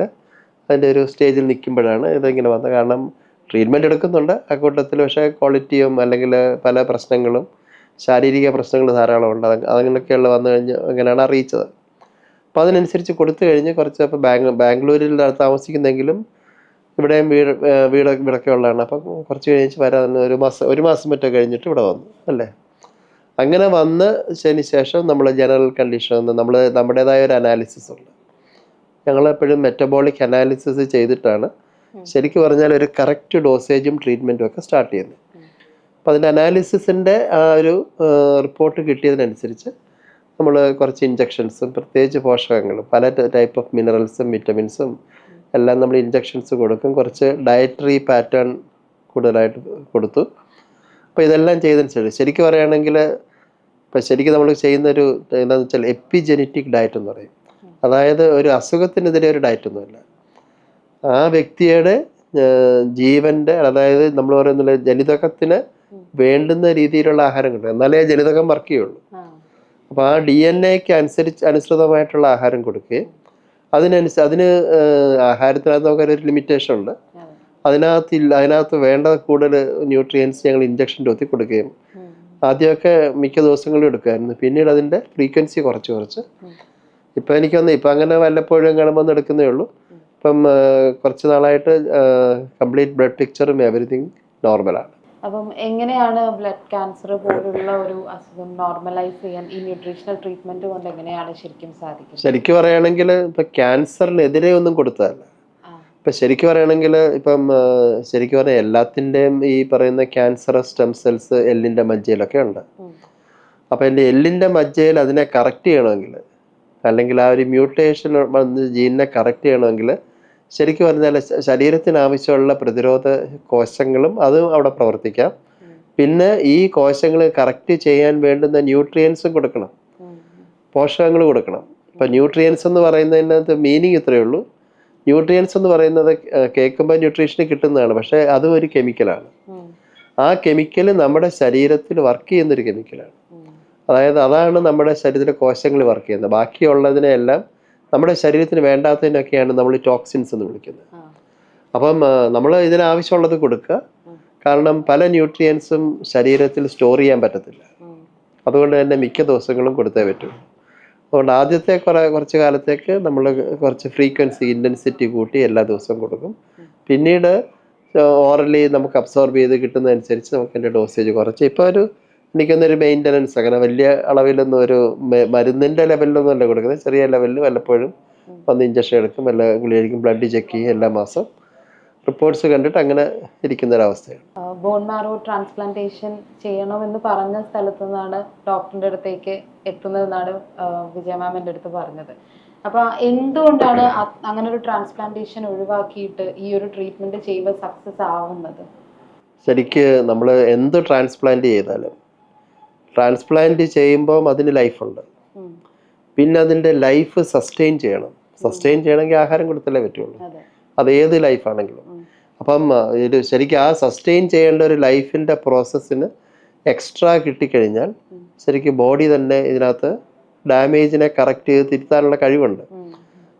അതിൻ്റെ ഒരു സ്റ്റേജിൽ നിൽക്കുമ്പോഴാണ് ഇതിങ്ങനെ വന്നത്. കാരണം ട്രീറ്റ്മെൻറ്റ് എടുക്കുന്നുണ്ട് ആ കൂട്ടത്തിൽ, പക്ഷേ ക്വാളിറ്റിയും അല്ലെങ്കിൽ പല പ്രശ്നങ്ങളും ശാരീരിക പ്രശ്നങ്ങൾ ധാരാളമുണ്ട്. അങ്ങനെയൊക്കെയുള്ള വന്നു കഴിഞ്ഞ് അങ്ങനെയാണ് അറിയിച്ചത്. അപ്പോൾ അതിനനുസരിച്ച് കൊടുത്തു കഴിഞ്ഞ് കുറച്ച് അപ്പോൾ ബാംഗ്ലൂരിൽ താമസിക്കുന്നെങ്കിലും ഇവിടെയും വീടൊക്കെ ഉള്ളതാണ്. അപ്പം കുറച്ച് കഴിഞ്ഞ് വരാൻ ഒരു മാസം മറ്റോ കഴിഞ്ഞിട്ട് ഇവിടെ വന്നു അല്ലേ. അങ്ങനെ വന്നതിന് ശേഷം നമ്മൾ ജനറൽ കണ്ടീഷൻ നമ്മുടേതായ ഒരു അനാലിസിസ് ഉണ്ട്. ഞങ്ങളെപ്പോഴും മെറ്റബോളിക് അനാലിസിസ് ചെയ്തിട്ടാണ് ശരിക്കും പറഞ്ഞാൽ ഒരു കറക്റ്റ് ഡോസേജും ട്രീറ്റ്മെൻറ്റും ഒക്കെ സ്റ്റാർട്ട് ചെയ്യുന്നത്. അപ്പോൾ അതിൻ്റെ അനാലിസിസിൻ്റെ ആ ഒരു റിപ്പോർട്ട് കിട്ടിയതിനനുസരിച്ച് നമ്മൾ കുറച്ച് ഇഞ്ചക്ഷൻസും പ്രത്യേകിച്ച് പോഷകങ്ങളും പല ടൈപ്പ് ഓഫ് മിനറൽസും വിറ്റമിൻസും എല്ലാം നമ്മൾ ഇഞ്ചക്ഷൻസ് കൊടുക്കും. കുറച്ച് ഡയറ്ററി പാറ്റേൺ കൂടുതലായിട്ട് കൊടുത്തു. അപ്പോൾ ഇതെല്ലാം ചെയ്തതിന് ശരിക്കും പറയുകയാണെങ്കിൽ ഇപ്പം ശരിക്കും നമ്മൾ ചെയ്യുന്നൊരു എന്താണെന്ന് വെച്ചാൽ എപ്പിജെനറ്റിക് ഡയറ്റ് എന്ന് പറയും. അതായത് ഒരു അസുഖത്തിനെതിരെ ഒരു ഡയറ്റൊന്നുമില്ല, ആ വ്യക്തിയുടെ ജീവൻ്റെ, അതായത് നമ്മൾ പറയുന്നില്ല ജനിതകത്തിന് വേണ്ടുന്ന രീതിയിലുള്ള ആഹാരം കിട്ടും, എന്നാലേ ജനിതകം വർക്ക് ചെയ്യുള്ളൂ. അപ്പോൾ ആ DNA-ക്ക് അനുസൃതമായിട്ടുള്ള ആഹാരം കൊടുക്കുകയും അതിന് ആഹാരത്തിനകത്ത് നമുക്കൊരു ലിമിറ്റേഷൻ ഉണ്ട്. അതിനകത്ത് വേണ്ട കൂടുതൽ ന്യൂട്രിയൻസ് ഞങ്ങൾ ഇഞ്ചക്ഷൻ രൂപത്തിൽ കൊടുക്കുകയും ആദ്യമൊക്കെ മിക്ക ദിവസങ്ങളും എടുക്കുമായിരുന്നു. പിന്നീട് അതിൻ്റെ ഫ്രീക്വൻസി കുറച്ച് ഇപ്പം എനിക്കൊന്ന് ഇപ്പം അങ്ങനെ വല്ലപ്പോഴും കാണുമ്പോൾ എടുക്കുന്നേ ഉള്ളൂ. ഇപ്പം കുറച്ച് നാളായിട്ട് കംപ്ലീറ്റ് ബ്ലഡ് പിക്ചറും എവറിത്തിങ് നോർമലാണ്. അപ്പം എങ്ങനെയാണ് ബ്ലഡ് ക്യാൻസർ പോലുള്ള ഒരു അസുഖം നോർമലൈസ് ചെയ്യാൻ ഈ ന്യൂട്രീഷണൽ ട്രീറ്റ്മെന്റ് കൊണ്ട് എങ്ങനെയാണ് ശരിക്കും സാധിക്കുന്നത്? ശരിക്കും പറയുകയാണെങ്കിൽ ഇപ്പം ക്യാൻസറിനെതിരെ ഒന്നും കൊടുത്തതല്ല. ഇപ്പം ശരിക്കും പറയുകയാണെങ്കിൽ ഇപ്പം ശരിക്കും പറഞ്ഞാൽ എല്ലാത്തിൻ്റെയും ഈ പറയുന്ന ക്യാൻസറസ് സ്റ്റെം സെൽസ് എല്ലിൻ്റെ മജ്ജയിലൊക്കെ ഉണ്ട്. അപ്പം എൻ്റെ എല്ലിൻ്റെ മജ്ജയിൽ അതിനെ കറക്റ്റ് ചെയ്യണമെങ്കിൽ, അല്ലെങ്കിൽ ആ ഒരു മ്യൂട്ടേഷൻ ജീനിനെ കറക്റ്റ് ചെയ്യണമെങ്കിൽ ശരിക്കും പറഞ്ഞാൽ ശരീരത്തിന് ആവശ്യമുള്ള പ്രതിരോധ കോശങ്ങളും അതും അവിടെ പ്രവർത്തിക്കാം, പിന്നെ ഈ കോശങ്ങൾ കറക്റ്റ് ചെയ്യാൻ വേണ്ടുന്ന ന്യൂട്രിയൻസും കൊടുക്കണം, പോഷകങ്ങൾ കൊടുക്കണം. ഇപ്പം ന്യൂട്രിയൻസ് എന്ന് പറയുന്നതിനകത്ത് മീനിങ് ഇത്രയേ ഉള്ളൂ. ന്യൂട്രിയൻസ് എന്ന് പറയുന്നത് കേൾക്കുമ്പോൾ ന്യൂട്രീഷന് കിട്ടുന്നതാണ്, പക്ഷേ അതും ഒരു കെമിക്കലാണ്. ആ കെമിക്കൽ നമ്മുടെ ശരീരത്തിൽ വർക്ക് ചെയ്യുന്നൊരു കെമിക്കലാണ്. അതായത് അതാണ് നമ്മുടെ ശരീരത്തിലെ കോശങ്ങൾ വർക്ക് ചെയ്യുന്നത്. ബാക്കിയുള്ളതിനെല്ലാം നമ്മുടെ ശരീരത്തിന് വേണ്ടാത്തതിനൊക്കെയാണ് നമ്മൾ ടോക്സിൻസ് എന്ന് വിളിക്കുന്നത്. അപ്പം നമ്മൾ ഇതിനാവശ്യമുള്ളത് കൊടുക്കുക. കാരണം പല ന്യൂട്രിയൻസും ശരീരത്തിൽ സ്റ്റോർ ചെയ്യാൻ പറ്റത്തില്ല. അതുകൊണ്ട് തന്നെ മിക്ക ദിവസങ്ങളും കൊടുത്തേ പറ്റൂ. അതുകൊണ്ട് ആദ്യത്തെ കുറച്ച് കാലത്തേക്ക് നമ്മൾ കുറച്ച് ഫ്രീക്വൻസി ഇൻറ്റൻസിറ്റി കൂട്ടി എല്ലാ ദിവസവും കൊടുക്കും. പിന്നീട് ഓറലി നമുക്ക് അബ്സോർബ് ചെയ്ത് കിട്ടുന്നതനുസരിച്ച് നമുക്ക് അതിൻ്റെ ഡോസേജ് കുറച്ച് ഇപ്പോൾ എനിക്കൊന്നൊരു മെയിൻ്റനൻസ്, അങ്ങനെ വലിയ അളവിലൊന്നും ഒരു മരുന്നിൻ്റെ ലെവലിലൊന്നും അല്ല കൊടുക്കുന്നത്. ചെറിയ ലെവലിൽ വല്ലപ്പോഴും വന്ന് ഇഞ്ചക്ഷൻ എടുക്കും, എല്ലാ ഗുളികയ്ക്കും ബ്ലഡ് ചെക്ക് ചെയ്യും എല്ലാ മാസം, റിപ്പോർട്ട്സ് കണ്ടിട്ട് അങ്ങനെ ഇരിക്കുന്നൊരവസ്ഥയാണ്. ബോൺ മാരോ ട്രാൻസ്പ്ലാന്റേഷൻ ചെയ്യണമെന്ന് പറഞ്ഞ സ്ഥലത്തു നിന്നാണ് ഡോക്ടറിൻ്റെ അടുത്തേക്ക് എത്തുന്നതെന്നാണ് വിജയ മാം എൻ്റെ അടുത്ത് പറഞ്ഞത്. അപ്പോൾ എന്തുകൊണ്ടാണ് അങ്ങനെ ഒരു ട്രാൻസ്പ്ലാന്റേഷൻ ഒഴിവാക്കിയിട്ട് ഈ ഒരു ട്രീറ്റ്മെൻറ്റ് ചെയ്യുമ്പോൾ സക്സസ് ആവുന്നത്? ശരിക്ക് നമ്മൾ എന്ത് ട്രാൻസ്പ്ലാന്റ് ചെയ്താലും ട്രാൻസ്പ്ലാന്റ് ചെയ്യുമ്പം അതിന് ലൈഫുണ്ട്. പിന്നെ അതിൻ്റെ ലൈഫ് സസ്റ്റെയിൻ ചെയ്യണം. സസ്റ്റെയിൻ ചെയ്യണമെങ്കിൽ ആഹാരം കൊടുത്തല്ലേ പറ്റുള്ളൂ, അത് ഏത് ലൈഫാണെങ്കിലും. അപ്പം ഇത് ശരിക്കും ആ സസ്റ്റെയിൻ ചെയ്യേണ്ട ഒരു ലൈഫിൻ്റെ പ്രോസസ്സിന് എക്സ്ട്രാ കിട്ടിക്കഴിഞ്ഞാൽ ശരിക്കും ബോഡി തന്നെ ഇതിനകത്ത് ഡാമേജിനെ കറക്റ്റ് ചെയ്ത് തിരുത്താനുള്ള കഴിവുണ്ട്.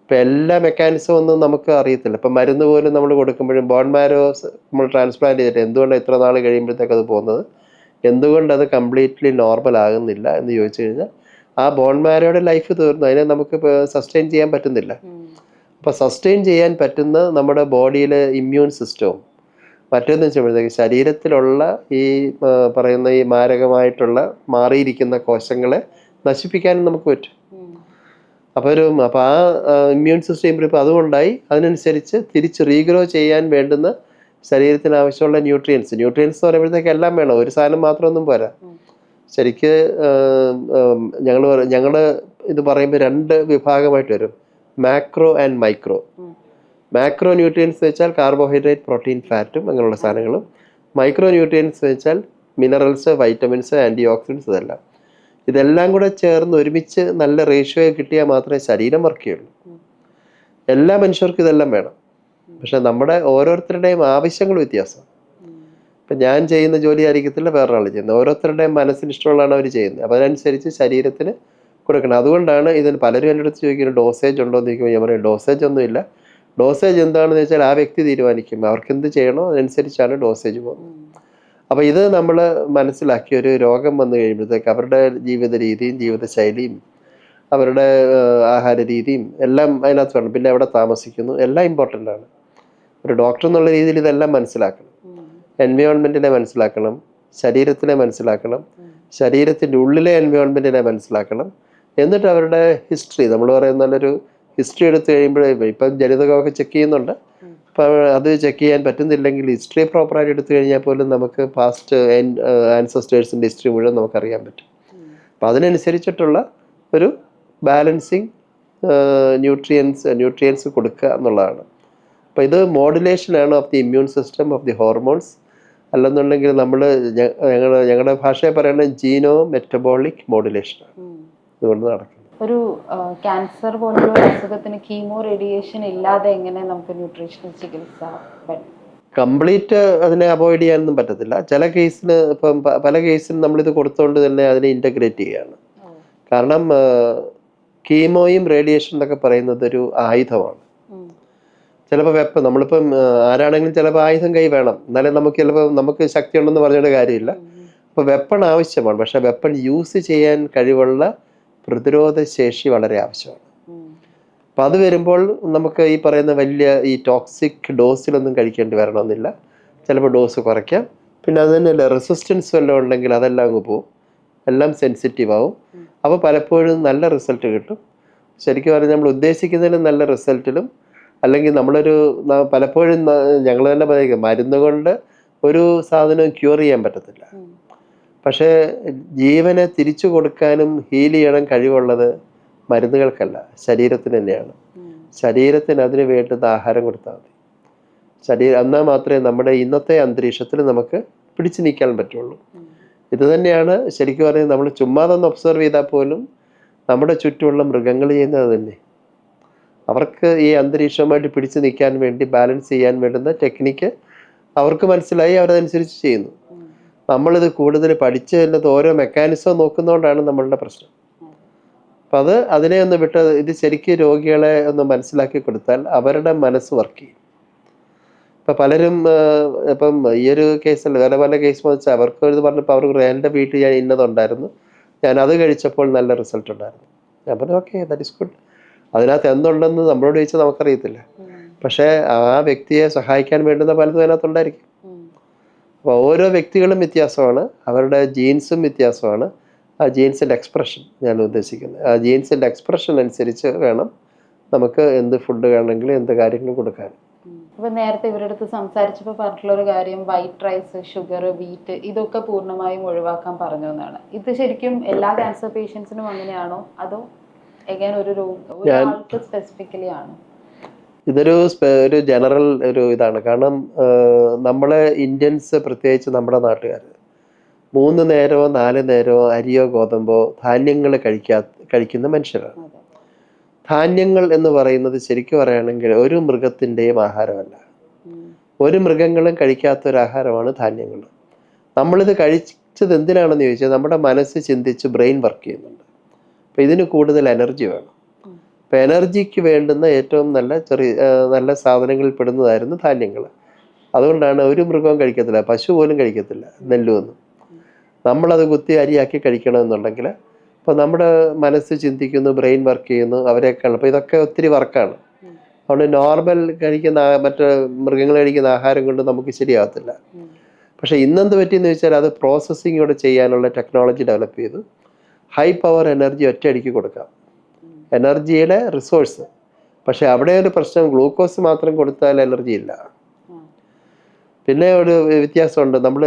ഇപ്പം എല്ലാ മെക്കാനിസം ഒന്നും നമുക്ക് അറിയത്തില്ല. ഇപ്പം മരുന്ന് പോലും നമ്മൾ കൊടുക്കുമ്പോഴും ബോൺ മാരോ നമ്മൾ ട്രാൻസ്പ്ലാന്റ് ചെയ്തിട്ട് എന്തുകൊണ്ടാണ് ഇത്ര നാൾ കഴിയുമ്പോഴത്തേക്ക് അത് പോകുന്നത്, എന്തുകൊണ്ട് അത് കംപ്ലീറ്റ്ലി നോർമൽ ആകുന്നില്ല എന്ന് ചോദിച്ചു കഴിഞ്ഞാൽ ആ ബോൺ മാരോയുടെ ലൈഫ് തീർന്നു, അതിനെ നമുക്ക് സസ്റ്റെയിൻ ചെയ്യാൻ പറ്റുന്നില്ല. അപ്പോൾ സസ്റ്റെയിൻ ചെയ്യാൻ പറ്റുന്ന നമ്മുടെ ബോഡിയിലെ ഇമ്മ്യൂൺ സിസ്റ്റവും മറ്റൊന്ന് വെച്ചപ്പോഴത്തേക്ക് ശരീരത്തിലുള്ള ഈ പറയുന്ന ഈ മാരകമായിട്ടുള്ള മാറിയിരിക്കുന്ന കോശങ്ങളെ നശിപ്പിക്കാനും നമുക്ക് പറ്റും. അപ്പോൾ ആ ഇമ്മ്യൂൺ സിസ്റ്റം ഇമ്പ്രൂവ്, അതുകൊണ്ടായി അതിനനുസരിച്ച് തിരിച്ച് റീഗ്രോ ചെയ്യാൻ വേണ്ടുന്ന ശരീരത്തിന് ആവശ്യമുള്ള ന്യൂട്രിയൻസ് എന്ന് പറയുമ്പോഴത്തേക്ക് എല്ലാം വേണം, ഒരു സാധനം മാത്രമൊന്നും പോരാ. ശരിക്ക് ഞങ്ങൾ ഇത് പറയുമ്പോൾ 2 വിഭാഗമായിട്ട് വരും, macro and micro. Macro nutrients വെച്ചാൽ കാർബോഹൈഡ്രേറ്റ്, പ്രോട്ടീൻ, ഫാറ്റും അങ്ങനെയുള്ള സാധനങ്ങളും. മൈക്രോ ന്യൂട്രിയൻസ് വെച്ചാൽ മിനറൽസ്, വൈറ്റമിൻസ്, ആൻറ്റി ഓക്സിഡൻസ്, ഇതെല്ലാം കൂടെ ചേർന്ന് ഒരുമിച്ച് നല്ല റേഷ്യോ കിട്ടിയാൽ മാത്രമേ ശരീരം വർക്ക് ചെയ്യുള്ളൂ. എല്ലാ മനുഷ്യർക്കും ഇതെല്ലാം വേണം, പക്ഷെ നമ്മുടെ ഓരോരുത്തരുടെയും ആവശ്യങ്ങൾ വ്യത്യാസം. ഇപ്പം ഞാൻ ചെയ്യുന്ന ജോലി ആയിരിക്കത്തില്ല വേറൊരാൾ ചെയ്യുന്നത്, ഓരോരുത്തരുടെയും മനസ്സിന് ഇഷ്ടമുള്ളതാണ് അവർ ചെയ്യുന്നത്. അപ്പോൾ അതനുസരിച്ച് ശരീരത്തിന് കൊടുക്കണം. അതുകൊണ്ടാണ് ഇതിന് പലരും എൻ്റെ അടുത്ത് ചോദിക്കുന്നത് ഡോസേജ് ഉണ്ടോ എന്ന് ചോദിക്കുമ്പോൾ ഞാൻ പറയും ഡോസേജ് ഒന്നുമില്ല. ഡോസേജ് എന്താണെന്ന് വെച്ചാൽ ആ വ്യക്തി തീരുമാനിക്കും, അവർക്ക് എന്ത് ചെയ്യണോ അതനുസരിച്ചാണ് ഡോസേജ് പോകുന്നത്. അപ്പോൾ ഇത് നമ്മൾ മനസ്സിലാക്കി ഒരു രോഗം വന്നു കഴിയുമ്പോഴത്തേക്ക് അവരുടെ ജീവിത രീതിയും ജീവിതശൈലിയും അവരുടെ ആഹാര രീതിയും എല്ലാം അതിനകത്ത് വേണം. പിന്നെ എവിടെ താമസിക്കുന്നു എല്ലാം ഇമ്പോർട്ടൻ്റ് ആണ്. ഒരു ഡോക്ടർ എന്നുള്ള രീതിയിൽ ഇതെല്ലാം മനസ്സിലാക്കണം. എൻവയോൺമെൻറ്റിനെ മനസ്സിലാക്കണം, ശരീരത്തിനെ മനസ്സിലാക്കണം, ശരീരത്തിൻ്റെ ഉള്ളിലെ എൻവയോൺമെൻറ്റിനെ മനസ്സിലാക്കണം. എന്നിട്ട് അവരുടെ ഹിസ്റ്ററി, നമ്മൾ പറയുന്ന നല്ലൊരു ഹിസ്റ്ററി എടുത്തു കഴിയുമ്പോഴേ, ഇപ്പം ജനിതകമൊക്കെ ചെക്ക് ചെയ്യുന്നുണ്ട്, അപ്പം അത് ചെക്ക് ചെയ്യാൻ പറ്റുന്നില്ലെങ്കിൽ ഹിസ്റ്ററി പ്രോപ്പറായിട്ട് എടുത്തു കഴിഞ്ഞാൽ പോലും നമുക്ക് പാസ്റ്റ് ആൻസസ്റ്റേഴ്സിൻ്റെ ഹിസ്റ്ററി മുഴുവൻ നമുക്കറിയാൻ പറ്റും. അപ്പം അതിനനുസരിച്ചിട്ടുള്ള ഒരു ബാലൻസിങ് ന്യൂട്രിയൻസ് കൊടുക്കുക എന്നുള്ളതാണ്. അപ്പോൾ ഇത് മോഡുലേഷനാണ് of the immune system, of the hormones. അല്ലെന്നുണ്ടെങ്കിൽ നമ്മൾ ഞങ്ങളുടെ ഭാഷയെ പറയുന്നത് ജീനോ മെറ്റബോളിക് മോഡുലേഷനാണ് ഇതുകൊണ്ട് നടക്കുന്നത്. ഒരു ക്യാൻസർ പോലുള്ള ഒരു അസുഖത്തിന് കീമോ റേഡിയേഷൻ ഇല്ലാതെ എങ്ങനെ നമുക്ക് ന്യൂട്രീഷണൽ ചികിത്സ കംപ്ലീറ്റ് അതിനെ അവോയ്ഡ് ചെയ്യാനൊന്നും പറ്റത്തില്ല. ചില കേസിന് ഇപ്പം പല കേസിനും നമ്മളിത് കൊടുത്തുകൊണ്ട് തന്നെ അതിനെ ഇൻ്റഗ്രേറ്റ് ചെയ്യുകയാണ്. കാരണം കീമോയും റേഡിയേഷൻ എന്നൊക്കെ പറയുന്നത് ഒരു ആയുധമാണ്. ചിലപ്പോൾ വെപ്പം നമ്മളിപ്പം ആരാണെങ്കിലും ചിലപ്പോൾ ആയുധം കൈ വേണം, എന്നാലും നമുക്ക് ശക്തി ഉണ്ടെന്ന് പറഞ്ഞിട്ട് കാര്യമില്ല. അപ്പോൾ വെപ്പൺ ആവശ്യമാണ്, പക്ഷേ വെപ്പൺ യൂസ് ചെയ്യാൻ കഴിവുള്ള പ്രതിരോധ ശേഷി വളരെ ആവശ്യമാണ്. അപ്പം അത് വരുമ്പോൾ നമുക്ക് ഈ പറയുന്ന വലിയ ഈ ടോക്സിക് ഡോസിലൊന്നും കഴിക്കേണ്ടി വരണമെന്നില്ല. ചിലപ്പോൾ ഡോസ് കുറയ്ക്കാം. പിന്നെ അത് തന്നെയല്ല, റെസിസ്റ്റൻസ് വല്ലതും ഉണ്ടെങ്കിൽ അതെല്ലാം അങ്ങ് പോവും, എല്ലാം സെൻസിറ്റീവ് ആവും. അപ്പോൾ പലപ്പോഴും നല്ല റിസൾട്ട് കിട്ടും. ശരിക്കും പറഞ്ഞാൽ നമ്മൾ ഉദ്ദേശിക്കുന്നതിലും നല്ല റിസൾട്ടിലും, അല്ലെങ്കിൽ പലപ്പോഴും ഞങ്ങൾ തന്നെ പറയുക മരുന്ന് കൊണ്ട് ഒരു സാധനവും ക്യൂർ ചെയ്യാൻ പറ്റത്തില്ല. പക്ഷേ ജീവനെ തിരിച്ചു കൊടുക്കാനും ഹീൽ ചെയ്യണം കഴിവുള്ളത് മരുന്നുകൾക്കല്ല, ശരീരത്തിന് തന്നെയാണ്. ശരീരത്തിന് അതിന് വേണ്ടുന്ന ആഹാരം കൊടുത്താൽ മതി. എന്നാൽ മാത്രമേ നമ്മുടെ ഇന്നത്തെ അന്തരീക്ഷത്തിൽ നമുക്ക് പിടിച്ചു നിൽക്കാൻ പറ്റുള്ളൂ. ഇത് തന്നെയാണ് ശരിക്കും പറയുന്നത്. നമ്മൾ ചുമ്മാതൊന്ന് ഒബ്സർവ് ചെയ്താൽ പോലും നമ്മുടെ ചുറ്റുമുള്ള മൃഗങ്ങൾ ചെയ്യുന്നത് തന്നെ. അവർക്ക് ഈ അന്തരീക്ഷവുമായിട്ട് പിടിച്ചു നിൽക്കാൻ വേണ്ടി, ബാലൻസ് ചെയ്യാൻ വേണ്ടുന്ന ടെക്നിക്ക് അവർക്ക് മനസ്സിലായി, അവരതനുസരിച്ച് ചെയ്യുന്നു. നമ്മളിത് കൂടുതൽ പഠിച്ച് കഴിഞ്ഞത് ഓരോ മെക്കാനിസം നോക്കുന്നതുകൊണ്ടാണ് നമ്മളുടെ പ്രശ്നം. അപ്പം അതിനെ ഒന്ന് വിട്ട് ഇത് ശരിക്കും രോഗികളെ ഒന്ന് മനസ്സിലാക്കി കൊടുത്താൽ അവരുടെ മനസ്സ് വർക്ക് ചെയ്യും. ഇപ്പം പലരും ഇപ്പം ഈ ഒരു കേസിൽ വേറെ പല കേസ് വെച്ചാൽ അവർക്ക് ഇത് പറഞ്ഞപ്പോൾ അവർക്ക് എൻ്റെ വീട്ടിൽ ഞാൻ ഇന്നതുണ്ടായിരുന്നു, ഞാൻ അത് കഴിച്ചപ്പോൾ നല്ല റിസൾട്ട് ഉണ്ടായിരുന്നു. ഞാൻ പറഞ്ഞു ഓക്കെ, ദാറ്റ് ഈസ് ഗുഡ്. അതിനകത്ത് എന്തുണ്ടെന്ന് നമ്മളോട് ചോദിച്ചാൽ നമുക്കറിയത്തില്ല. പക്ഷേ ആ വ്യക്തിയെ സഹായിക്കാൻ വേണ്ടുന്ന പലതും അതിനകത്തുണ്ടായിരിക്കും. അപ്പോൾ ഓരോ വ്യക്തികളും വ്യത്യാസമാണ്, അവരുടെ ജീൻസും വ്യത്യാസമാണ്. ആ ജീൻസിൻ്റെ എക്സ്പ്രഷൻ ഞാൻ ഉദ്ദേശിക്കുന്നത്, ആ ജീൻസിൻ്റെ എക്സ്പ്രഷൻ അനുസരിച്ച് വേണം നമുക്ക് എന്ത് ഫുഡ് വേണമെങ്കിലും എന്ത് കാര്യങ്ങളും കൊടുക്കാൻ. ഇപ്പൊ നേരത്തെ ഇവരുടെ അടുത്ത് സംസാരിച്ചപ്പോൾ പറഞ്ഞിട്ടുള്ള ഒരു കാര്യം വൈറ്റ് റൈസ്, ഷുഗർ, വീറ്റ് ഇതൊക്കെ പൂർണ്ണമായും ഒഴിവാക്കാൻ പറഞ്ഞു എന്നാണ്. ഇത് ശരിക്കും എല്ലാ ക്യാൻസർ പേഷ്യൻസിനും അങ്ങനെയാണോ, അതോ എഗൈൻ ഒരാൾക്ക് സ്പെസിഫിക്കലി ആണോ? ഇതൊരു ജനറൽ ഒരു ഇതാണ്. കാരണം നമ്മളെ ഇന്ത്യൻസ്, പ്രത്യേകിച്ച് നമ്മുടെ നാട്ടുകാർ 3 നേരമോ 4 നേരമോ അരിയോ ഗോതമ്പോ ധാന്യങ്ങൾ കഴിക്കുന്ന മനുഷ്യരാണ്. ധാന്യങ്ങൾ എന്ന് പറയുന്നത് ശരിക്കും പറയുകയാണെങ്കിൽ ഒരു മൃഗത്തിൻ്റെയും ആഹാരമല്ല. ഒരു മൃഗങ്ങളും കഴിക്കാത്തൊരാഹാരമാണ് ധാന്യങ്ങൾ. നമ്മളിത് കഴിച്ചത് എന്തിനാണെന്ന് ചോദിച്ചാൽ നമ്മുടെ മനസ്സ് ചിന്തിച്ച് ബ്രെയിൻ വർക്ക് ചെയ്യുന്നുണ്ട്. അപ്പം ഇതിന് കൂടുതൽ എനർജി വേണം. അപ്പം എനർജിക്ക് വേണ്ടുന്ന ഏറ്റവും നല്ല സാധനങ്ങളിൽ പെടുന്നതായിരുന്നു ധാന്യങ്ങൾ. അതുകൊണ്ടാണ് ഒരു മൃഗവും കഴിക്കത്തില്ല, പശു പോലും കഴിക്കത്തില്ല നെല്ലൊന്നും. നമ്മളത് കുത്തി അരിയാക്കി കഴിക്കണമെന്നുണ്ടെങ്കിൽ അപ്പോൾ നമ്മുടെ മനസ്സ് ചിന്തിക്കുന്നു, ബ്രെയിൻ വർക്ക് ചെയ്യുന്നു, അവരെയൊക്കെയാണ്. അപ്പോൾ ഇതൊക്കെ ഒത്തിരി വർക്കാണ്. അതുകൊണ്ട് നോർമൽ കഴിക്കുന്ന മറ്റ് മൃഗങ്ങൾ കഴിക്കുന്ന ആഹാരം കൊണ്ട് നമുക്ക് ശരിയാകത്തില്ല. പക്ഷേ ഇന്നെന്ത് പറ്റിയെന്ന് വെച്ചാൽ അത് പ്രോസസ്സിങ്ങോടെ ചെയ്യാനുള്ള ടെക്നോളജി ഡെവലപ്പ് ചെയ്തു. ഹൈ പവർ എനർജി ഒറ്റയടിക്ക് കൊടുക്കാം, എനർജിയുടെ റിസോഴ്സ്. പക്ഷെ അവിടെ ഒരു പ്രശ്നം, ഗ്ലൂക്കോസ് മാത്രം കൊടുത്താൽ എനർജി ഇല്ല. പിന്നെ ഒരു വ്യത്യാസമുണ്ട്. നമ്മൾ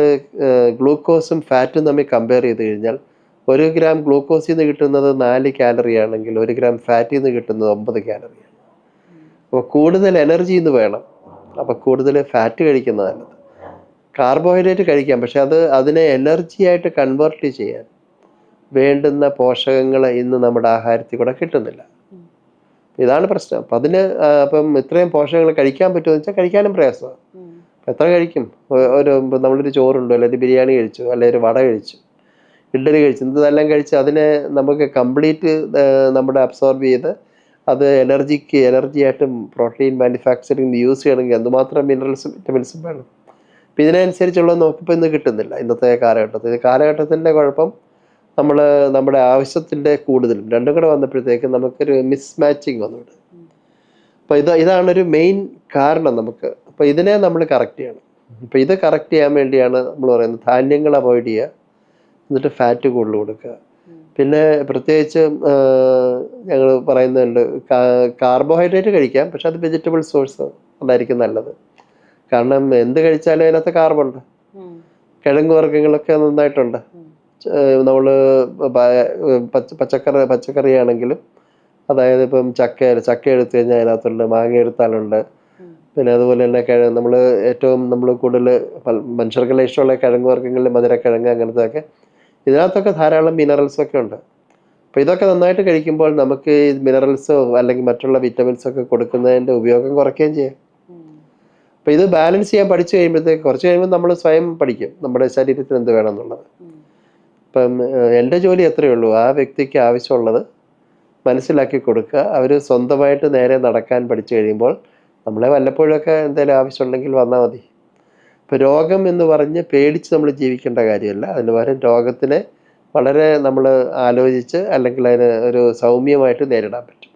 ഗ്ലൂക്കോസും ഫാറ്റും തമ്മിൽ കമ്പയർ ചെയ്ത് കഴിഞ്ഞാൽ 1 ഗ്രാം ഗ്ലൂക്കോസിൽ നിന്ന് കിട്ടുന്നത് 4 കാലറി ആണെങ്കിൽ 1 ഗ്രാം ഫാറ്റിൽ നിന്ന് കിട്ടുന്നത് 9 കാലറിയാണ്. അപ്പോൾ കൂടുതൽ എനർജി ഇന്ന് വേണം. അപ്പോൾ കൂടുതൽ ഫാറ്റ് കഴിക്കുന്നത് നല്ലത്. കാർബോഹൈഡ്രേറ്റ് കഴിക്കാം, പക്ഷെ അതിനെ എനർജിയായിട്ട് കൺവേർട്ട് ചെയ്യാൻ വേണ്ടുന്ന പോഷകങ്ങൾ ഇന്ന് നമ്മുടെ ആഹാരത്തിൽ കൂടെ കിട്ടുന്നില്ല. ഇതാണ് പ്രശ്നം. അപ്പം ഇത്രയും പോഷകങ്ങൾ കഴിക്കാൻ പറ്റുമെന്ന് വെച്ചാൽ കഴിക്കാനും പ്രയാസമാണ്. എത്ര കഴിക്കും? നമ്മളൊരു ചോറുണ്ടോ, അല്ലെങ്കിൽ ബിരിയാണി കഴിച്ചു, അല്ലെങ്കിൽ ഒരു വട കഴിച്ചു, ഇഡ്ഡലി കഴിച്ചു, ഇതെല്ലാം കഴിച്ച് അതിനെ നമുക്ക് കംപ്ലീറ്റ് നമ്മുടെ അബ്സോർബ് ചെയ്ത് അത് എനർജിയായിട്ടും പ്രോട്ടീൻ മാനുഫാക്ചറിങ് യൂസ് ചെയ്യണമെങ്കിൽ എന്തുമാത്രം മിനറൽസും വിറ്റമിൻസും വേണം. അപ്പം ഇതിനനുസരിച്ചുള്ള നോക്കിപ്പോൾ ഇന്ന് കിട്ടുന്നില്ല ഇന്നത്തെ കാലഘട്ടത്തിൽ. കാലഘട്ടത്തിൻ്റെ കുഴപ്പം നമ്മുടെ ആവശ്യത്തിൻ്റെ കൂടുതലും രണ്ടും കൂടെ വന്നപ്പോഴത്തേക്ക് നമുക്കൊരു മിസ്മാച്ചിങ് വന്നിട്ട്. അപ്പോൾ ഇതാണൊരു മെയിൻ കാരണം നമുക്ക്. അപ്പോൾ ഇതിനെ നമ്മൾ കറക്റ്റ് ചെയ്യണം. അപ്പോൾ ഇത് കറക്റ്റ് ചെയ്യാൻ വേണ്ടിയാണ് നമ്മൾ പറയുന്നത് ധാന്യങ്ങൾ അവോയ്ഡ് ചെയ്യുക, എന്നിട്ട് ഫാറ്റ് കൂടുതൽ കൊടുക്കുക. പിന്നെ പ്രത്യേകിച്ച് ഞങ്ങൾ പറയുന്നുണ്ട് കാർബോഹൈഡ്രേറ്റ് കഴിക്കാം, പക്ഷെ അത് വെജിറ്റബിൾ സോഴ്സ് അതായിരിക്കും നല്ലത്. കാരണം എന്ത് കഴിച്ചാലും അതിനകത്ത് കാർബുണ്ട്. കിഴങ്ങ് വർഗ്ഗങ്ങളൊക്കെ നന്നായിട്ടുണ്ട്. നമ്മൾ പച്ചക്കറി ആണെങ്കിലും, അതായത് ഇപ്പം ചക്ക എടുത്തു കഴിഞ്ഞാൽ അതിനകത്തുണ്ട്, മാങ്ങ എടുത്താലുണ്ട്. പിന്നെ അതുപോലെ തന്നെ നമ്മൾ കൂടുതൽ മനുഷ്യർക്കെല്ലാം ഇഷ്ടമുള്ള കിഴങ്ങ് വർഗ്ഗങ്ങളിൽ മധുരക്കിഴങ്ങ് അങ്ങനത്തെയൊക്കെ, ഇതിനകത്തൊക്കെ ധാരാളം മിനറൽസൊക്കെ ഉണ്ട്. അപ്പോൾ ഇതൊക്കെ നന്നായിട്ട് കഴിക്കുമ്പോൾ നമുക്ക് ഈ മിനറൽസോ അല്ലെങ്കിൽ മറ്റുള്ള വിറ്റമിൻസൊക്കെ കൊടുക്കുന്നതിൻ്റെ ഉപയോഗം കുറയ്ക്കുകയും ചെയ്യാം. അപ്പോൾ ഇത് ബാലൻസ് ചെയ്യാൻ പഠിച്ചു കഴിയുമ്പോഴത്തേക്ക് കുറച്ച് കഴിയുമ്പോൾ നമ്മൾ സ്വയം പഠിക്കും നമ്മുടെ ശരീരത്തിന് എന്ത് വേണമെന്നുള്ളത്. ഇപ്പം എൻ്റെ ജോലി എത്രയേ ഉള്ളൂ, ആ വ്യക്തിക്ക് ആവശ്യമുള്ളത് മനസ്സിലാക്കി കൊടുക്കുക. അവർ സ്വന്തമായിട്ട് നേരെ നടക്കാൻ പഠിച്ചു കഴിയുമ്പോൾ നമ്മളെ വല്ലപ്പോഴൊക്കെ എന്തെങ്കിലും ആവശ്യമുണ്ടെങ്കിൽ വന്നാൽ മതി. ഇപ്പോൾ രോഗം എന്ന് പറഞ്ഞ് പേടിച്ച് നമ്മൾ ജീവിക്കേണ്ട കാര്യമല്ല. അതിന് പകരം രോഗത്തിനെ വളരെ നമ്മൾ ആലോചിച്ച് അല്ലെങ്കിൽ അതിന് ഒരു സൗമ്യമായിട്ട് നേരിടാൻ പറ്റും.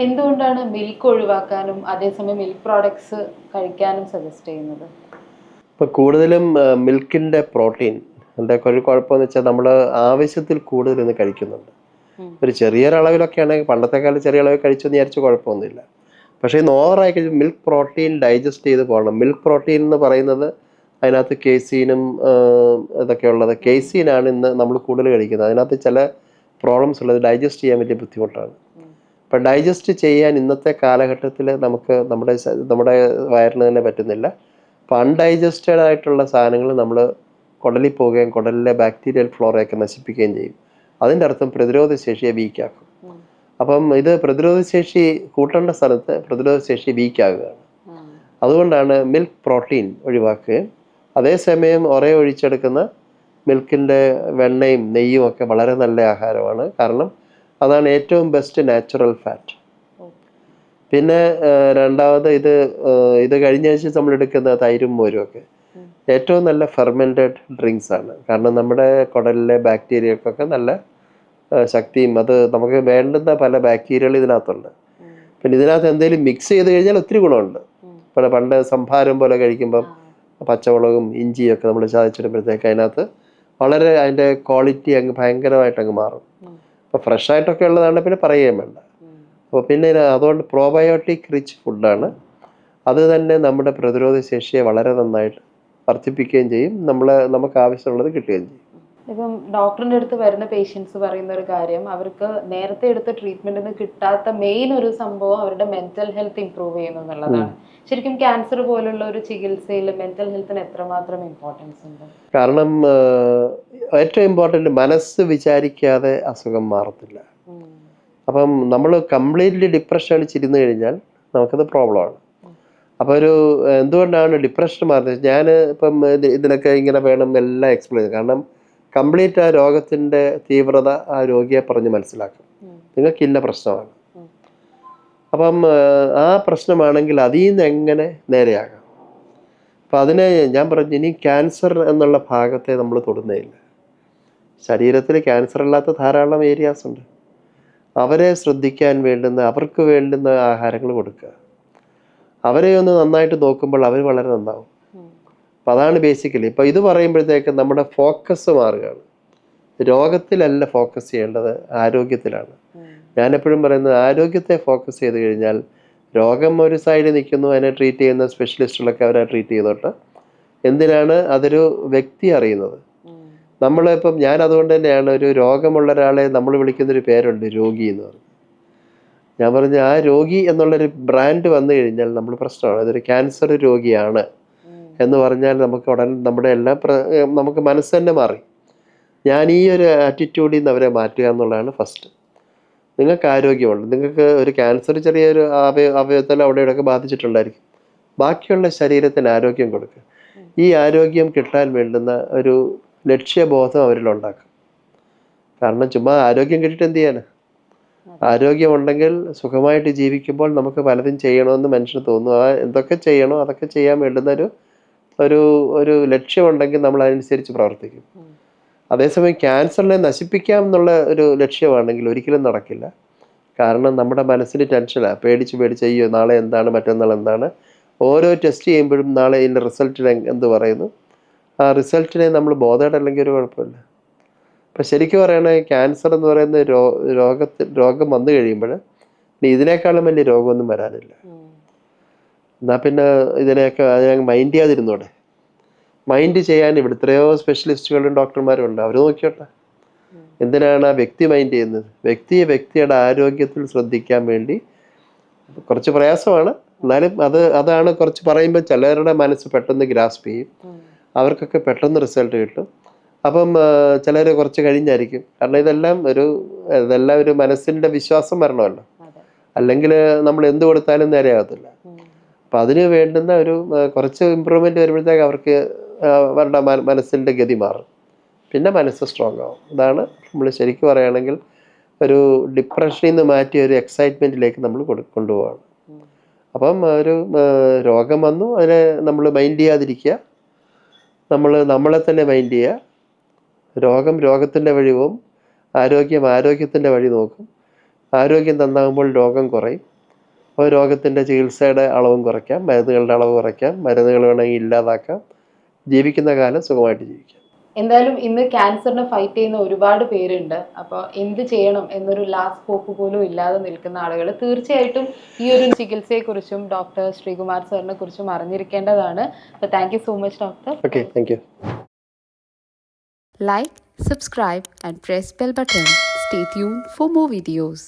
എന്തുകൊണ്ടാണ് മിൽക്ക് ഒഴിവാക്കാനും അതേസമയം മിൽക്ക് പ്രോഡക്ട്സ് കഴിക്കാനും സജസ്റ്റ് ചെയ്യുന്നത്? ഇപ്പോൾ കൂടുതലും മിൽക്കിൻ്റെ പ്രോട്ടീൻ എൻ്റെ ഒരു കുഴപ്പമെന്ന് വെച്ചാൽ നമ്മൾ ആവശ്യത്തിൽ കൂടുതൽ ഇന്ന് കഴിക്കുന്നുണ്ട്. ഒരു ചെറിയൊരളവിലൊക്കെ ആണെങ്കിൽ പണ്ടത്തെ കാലം ചെറിയ അളവിൽ കഴിച്ചെന്ന് വിചാരിച്ച് കുഴപ്പമൊന്നുമില്ല. പക്ഷേ ഇന്ന് ഓവറായി കഴിഞ്ഞാൽ മിൽക്ക് പ്രോട്ടീൻ ഡൈജസ്റ്റ് ചെയ്ത് പോകണം. മിൽക്ക് പ്രോട്ടീൻ എന്ന് പറയുന്നത് അതിനകത്ത് കേസീനും ഇതൊക്കെ ഉള്ളത്. കേസീനാണ് ഇന്ന് നമ്മൾ കൂടുതൽ കഴിക്കുന്നത്. അതിനകത്ത് ചില പ്രോബ്ലംസ് ഉള്ളത്, ഡൈജസ്റ്റ് ചെയ്യാൻ വലിയ ബുദ്ധിമുട്ടാണ്. അപ്പം ഡൈജസ്റ്റ് ചെയ്യാൻ ഇന്നത്തെ കാലഘട്ടത്തിൽ നമുക്ക് നമ്മുടെ വയറിന് തന്നെ പറ്റുന്നില്ല. അപ്പം അൺഡൈജസ്റ്റഡ് ആയിട്ടുള്ള സാധനങ്ങൾ നമ്മൾ കുടലിൽ പോവുകയും കുടലിലെ ബാക്ടീരിയൽ ഫ്ലോറയൊക്കെ നശിപ്പിക്കുകയും ചെയ്യും. അതിൻ്റെ അർത്ഥം പ്രതിരോധ ശേഷിയെ വീക്കാക്കും. അപ്പം ഇത് പ്രതിരോധ ശേഷി കൂട്ടേണ്ട സ്ഥലത്ത് പ്രതിരോധ ശേഷി വീക്കാകുകയാണ്. അതുകൊണ്ടാണ് മിൽക്ക് പ്രോട്ടീൻ ഒഴിവാക്കുകയും അതേസമയം ഒഴിച്ചെടുക്കുന്ന മിൽക്കിൻ്റെ വെണ്ണയും നെയ്യും ഒക്കെ വളരെ നല്ല ആഹാരമാണ്. കാരണം അതാണ് ഏറ്റവും ബെസ്റ്റ് നാച്ചുറൽ ഫാറ്റ്. പിന്നെ രണ്ടാമത് ഇത് കഴിഞ്ഞ ആഴ്ച നമ്മൾ എടുക്കുന്ന തൈരും മോരും ഒക്കെ ഏറ്റവും നല്ല ഫെർമെൻറ്റഡ് ഡ്രിങ്ക്സ് ആണ്. കാരണം നമ്മുടെ കുടലിലെ ബാക്ടീരിയക്കൊക്കെ നല്ല ശക്തിയും അത് നമുക്ക് വേണ്ടുന്ന പല ബാക്ടീരിയകൾ ഇതിനകത്തുണ്ട്. പിന്നെ ഇതിനകത്ത് എന്തെങ്കിലും മിക്സ് ചെയ്ത് കഴിഞ്ഞാൽ ഒത്തിരി ഗുണമുണ്ട്. പണ്ട് സംഭാരം പോലെ കഴിക്കുമ്പം പച്ചമുളകും ഇഞ്ചിയും ഒക്കെ നമ്മൾ ചതച്ചിടുമ്പോഴത്തേക്ക് അതിനകത്ത് വളരെ അതിൻ്റെ ക്വാളിറ്റി അങ്ങ് ഭയങ്കരമായിട്ട് അങ്ങ് മാറും. അപ്പോൾ ഫ്രഷായിട്ടൊക്കെ ഉള്ളതാണ്, പിന്നെ പറയുകയും വേണ്ട. അപ്പോൾ പിന്നെ അതുകൊണ്ട് പ്രോബയോട്ടിക് റിച്ച് ഫുഡാണ്. അത് തന്നെ നമ്മുടെ പ്രതിരോധ ശേഷിയെ വളരെ നന്നായിട്ട് വർദ്ധിപ്പിക്കുകയും ചെയ്യും. നമുക്ക് ആവശ്യമുള്ളത് കിട്ടുകയും ചെയ്യും. ഇപ്പം ഡോക്ടറിൻ്റെ അടുത്ത് വരുന്ന പേഷ്യൻസ് പറയുന്ന ഒരു കാര്യം, അവർക്ക് നേരത്തെ എടുത്ത ട്രീറ്റ്മെൻറ്റിൽ നിന്ന് കിട്ടാത്ത മെയിൻ ഒരു സംഭവം അവരുടെ മെൻ്റൽ ഹെൽത്ത് ഇമ്പ്രൂവ് ചെയ്യുന്നു എന്നുള്ളതാണ്. ശരിക്കും ക്യാൻസർ പോലുള്ള ഒരു ചികിത്സയിൽ മെൻ്റൽ ഹെൽത്തിന് എത്രമാത്രം ഇമ്പോർട്ടൻസ് ഉണ്ട്? കാരണം ഏറ്റവും ഇമ്പോർട്ടൻ്റ് മനസ്സ് വിചാരിക്കാതെ അസുഖം മാറത്തില്ല. അപ്പം നമ്മൾ കംപ്ലീറ്റ്ലി ഡിപ്രഷൻ അടിച്ചിരുന്നു കഴിഞ്ഞാൽ നമുക്കത് പ്രോബ്ലമാണ്. അപ്പോൾ എന്തുകൊണ്ടാണ് ഡിപ്രഷൻ മാറുന്നത്? ഞാൻ ഇപ്പം ഇതിനൊക്കെ ഇങ്ങനെ വേണം എല്ലാം എക്സ്പ്ലെയിൻ ചെയ്യും. കാരണം കംപ്ലീറ്റ് ആ രോഗത്തിൻ്റെ തീവ്രത ആ രോഗിയെ പറഞ്ഞ് മനസ്സിലാക്കും. നിങ്ങൾക്ക് ഇന്ന പ്രശ്നമാണ്. അപ്പം ആ പ്രശ്നമാണെങ്കിൽ അതിൽ നിന്ന് എങ്ങനെ നേരെയാകാം. അപ്പം അതിനെ ഞാൻ പറഞ്ഞു, ഇനി ക്യാൻസർ എന്നുള്ള ഭാഗത്തെ നമ്മൾ തൊടുന്നേയില്ല. ശരീരത്തിൽ ക്യാൻസർ അല്ലാത്ത ധാരാളം ഏരിയാസ് ഉണ്ട്. അവരെ ശ്രദ്ധിക്കാൻ അവർക്ക് വേണ്ടുന്ന ആഹാരങ്ങൾ കൊടുക്കുക. അവരെ ഒന്ന് നന്നായിട്ട് നോക്കുമ്പോൾ അവർ വളരെ നന്നാവും. അപ്പം അതാണ് ബേസിക്കലി. ഇപ്പം ഇത് പറയുമ്പോഴത്തേക്ക് നമ്മുടെ ഫോക്കസ് മാറുകയാണ്. രോഗത്തിലല്ല ഫോക്കസ് ചെയ്യേണ്ടത്, ആരോഗ്യത്തിലാണ്. ഞാനെപ്പോഴും പറയുന്നത്, ആരോഗ്യത്തെ ഫോക്കസ് ചെയ്ത് കഴിഞ്ഞാൽ രോഗം ഒരു സൈഡിൽ നിൽക്കുന്നു, അതിനെ ട്രീറ്റ് ചെയ്യുന്ന സ്പെഷ്യലിസ്റ്റുകളൊക്കെ അവരെ ട്രീറ്റ് ചെയ്തോട്ടെ. എന്തിനാണ് അതൊരു വ്യക്തി അറിയുന്നത്? നമ്മളിപ്പം ഞാൻ അതുകൊണ്ട് തന്നെയാണ് ഒരു രോഗമുള്ള ഒരാളെ നമ്മൾ വിളിക്കുന്നൊരു പേരുണ്ട്, രോഗി എന്ന് പറഞ്ഞു. ഞാൻ പറഞ്ഞു, ആ രോഗി എന്നുള്ളൊരു ബ്രാൻഡ് വന്നു കഴിഞ്ഞാൽ നമ്മൾ പ്രശ്നമാണ്. അതൊരു ക്യാൻസർ രോഗിയാണ് എന്ന് പറഞ്ഞാൽ നമുക്ക് ഉടൻ നമ്മുടെ നമുക്ക് മനസ്സ് തന്നെ മാറി. ഞാൻ ഈ ഒരു ആറ്റിറ്റ്യൂഡിൽ നിന്ന് അവരെ മാറ്റുക എന്നുള്ളതാണ് ഫസ്റ്റ്. നിങ്ങൾക്ക് ആരോഗ്യമുണ്ട്, നിങ്ങൾക്ക് ഒരു ക്യാൻസർ ചെറിയൊരു അവയവത്തിൽ അവിടെ ഇവിടെയൊക്കെ ബാധിച്ചിട്ടുണ്ടായിരിക്കും. ബാക്കിയുള്ള ശരീരത്തിന് ആരോഗ്യം കൊടുക്കുക. ഈ ആരോഗ്യം കിട്ടാൻ വേണ്ടുന്ന ഒരു ലക്ഷ്യബോധം അവരിലുണ്ടാക്കും. കാരണം ചുമ്മാ ആരോഗ്യം കിട്ടിയിട്ട് എന്ത് ചെയ്യാനാ? ആരോഗ്യമുണ്ടെങ്കിൽ സുഖമായിട്ട് ജീവിക്കുമ്പോൾ നമുക്ക് പലതും ചെയ്യണമെന്ന് മനുഷ്യന് തോന്നും. എന്തൊക്കെ ചെയ്യണോ അതൊക്കെ ചെയ്യാൻ വേണ്ടുന്ന ഒരു ലക്ഷ്യമുണ്ടെങ്കിൽ നമ്മൾ അതനുസരിച്ച് പ്രവർത്തിക്കും. അതേസമയം ക്യാൻസറിനെ നശിപ്പിക്കാം എന്നുള്ള ഒരു ലക്ഷ്യമാണെങ്കിൽ ഒരിക്കലും നടക്കില്ല. കാരണം നമ്മുടെ മനസ്സിന് ടെൻഷനാണ്, പേടിച്ച് അയ്യോ നാളെ എന്താണ്, മറ്റന്നാൾ എന്താണ്. ഓരോ ടെസ്റ്റ് ചെയ്യുമ്പോഴും നാളെ ഇതിൻ്റെ റിസൾട്ടിന് എന്ത് പറയുന്നു, ആ റിസൾട്ടിനെ നമ്മൾ ബോധേഡല്ലെങ്കിൽ ഒരു കുഴപ്പമില്ല. അപ്പം ശരിക്കും പറയുകയാണെങ്കിൽ ക്യാൻസർ എന്ന് പറയുന്ന രോഗം വന്നു കഴിയുമ്പോൾ ഇനി ഇതിനേക്കാളും വലിയ രോഗമൊന്നും വരാനില്ല. എന്നാൽ പിന്നെ അതിനെ മൈൻഡ് ചെയ്യാതിരുന്നോടെ. മൈൻഡ് ചെയ്യാൻ ഇവിടെ എത്രയോ സ്പെഷ്യലിസ്റ്റുകളും ഡോക്ടർമാരും ഉണ്ട്, അവർ നോക്കിയോട്ടെ. എന്തിനാണ് ആ വ്യക്തി മൈൻഡ് ചെയ്യുന്നത്? വ്യക്തിയുടെ ആരോഗ്യത്തിൽ ശ്രദ്ധിക്കാൻ വേണ്ടി കുറച്ച് പ്രയാസമാണ്. എന്നാലും അതാണ് കുറച്ച് പറയുമ്പോൾ ചിലരുടെ മനസ്സ് പെട്ടെന്ന് ഗ്രാസ്പ് ചെയ്യും, അവർക്കൊക്കെ പെട്ടെന്ന് റിസൾട്ട് കിട്ടും. അപ്പം ചിലർ കുറച്ച് കഴിഞ്ഞായിരിക്കും. കാരണം ഇതെല്ലാം ഒരു മനസ്സിൻ്റെ വിശ്വാസം വരണമല്ലോ, അല്ലെങ്കിൽ നമ്മൾ എന്ത് കൊടുത്താലും നേരെയാകത്തില്ല. അപ്പം അതിന് വേണ്ടുന്ന കുറച്ച് ഇമ്പ്രൂവ്മെൻറ്റ് വരുമ്പോഴത്തേക്ക് അവർക്ക് അവരുടെ മനസ്സിൻ്റെ ഗതി മാറും, പിന്നെ മനസ്സ് സ്ട്രോങ് ആവും. ഇതാണ് നമ്മൾ ശരിക്കും പറയുകയാണെങ്കിൽ ഒരു ഡിപ്രഷനിൽ നിന്ന് മാറ്റി ഒരു എക്സൈറ്റ്മെൻറ്റിലേക്ക് നമ്മൾ കൊണ്ടുപോവാണ്. അപ്പം രോഗം വന്നു, അതിനെ നമ്മൾ മൈൻഡ് ചെയ്യാതിരിക്കുക, നമ്മളെ തന്നെ മൈൻഡ് ചെയ്യുക. രോഗത്തിൻ്റെ വഴി പോവും, ആരോഗ്യത്തിൻ്റെ വഴി നോക്കും. ആരോഗ്യം നന്നാകുമ്പോൾ രോഗം കുറയും. അപ്പോൾ രോഗത്തിൻ്റെ ചികിത്സയുടെ അളവും കുറയ്ക്കാം, മരുന്നുകളുടെ അളവ് കുറയ്ക്കാം, മരുന്നുകൾ വേണമെങ്കിൽ ഇല്ലാതാക്കാം. ജീവിക്കുന്ന കാലം സുഖമായിട്ട് ജീവിക്കാം. എന്തായാലും ഇന്ന് ക്യാൻസറിനെ ഫൈറ്റ് ചെയ്യുന്ന ഒരുപാട് പേരുണ്ട്. അപ്പോൾ എന്ത് ചെയ്യണം എന്നൊരു ലാസ്റ്റ് ഹോപ്പ് പോലും ഇല്ലാതെ നിൽക്കുന്ന ആളുകൾ തീർച്ചയായിട്ടും ഈ ഒരു ചികിത്സയെക്കുറിച്ചും ഡോക്ടർ ശ്രീകുമാർ സാറിനെ കുറിച്ചും അറിഞ്ഞിരിക്കേണ്ടതാണ്. അപ്പോൾ thank you so much doctor. Okay, thank you. Like, subscribe and press bell button. Stay tuned for more videos.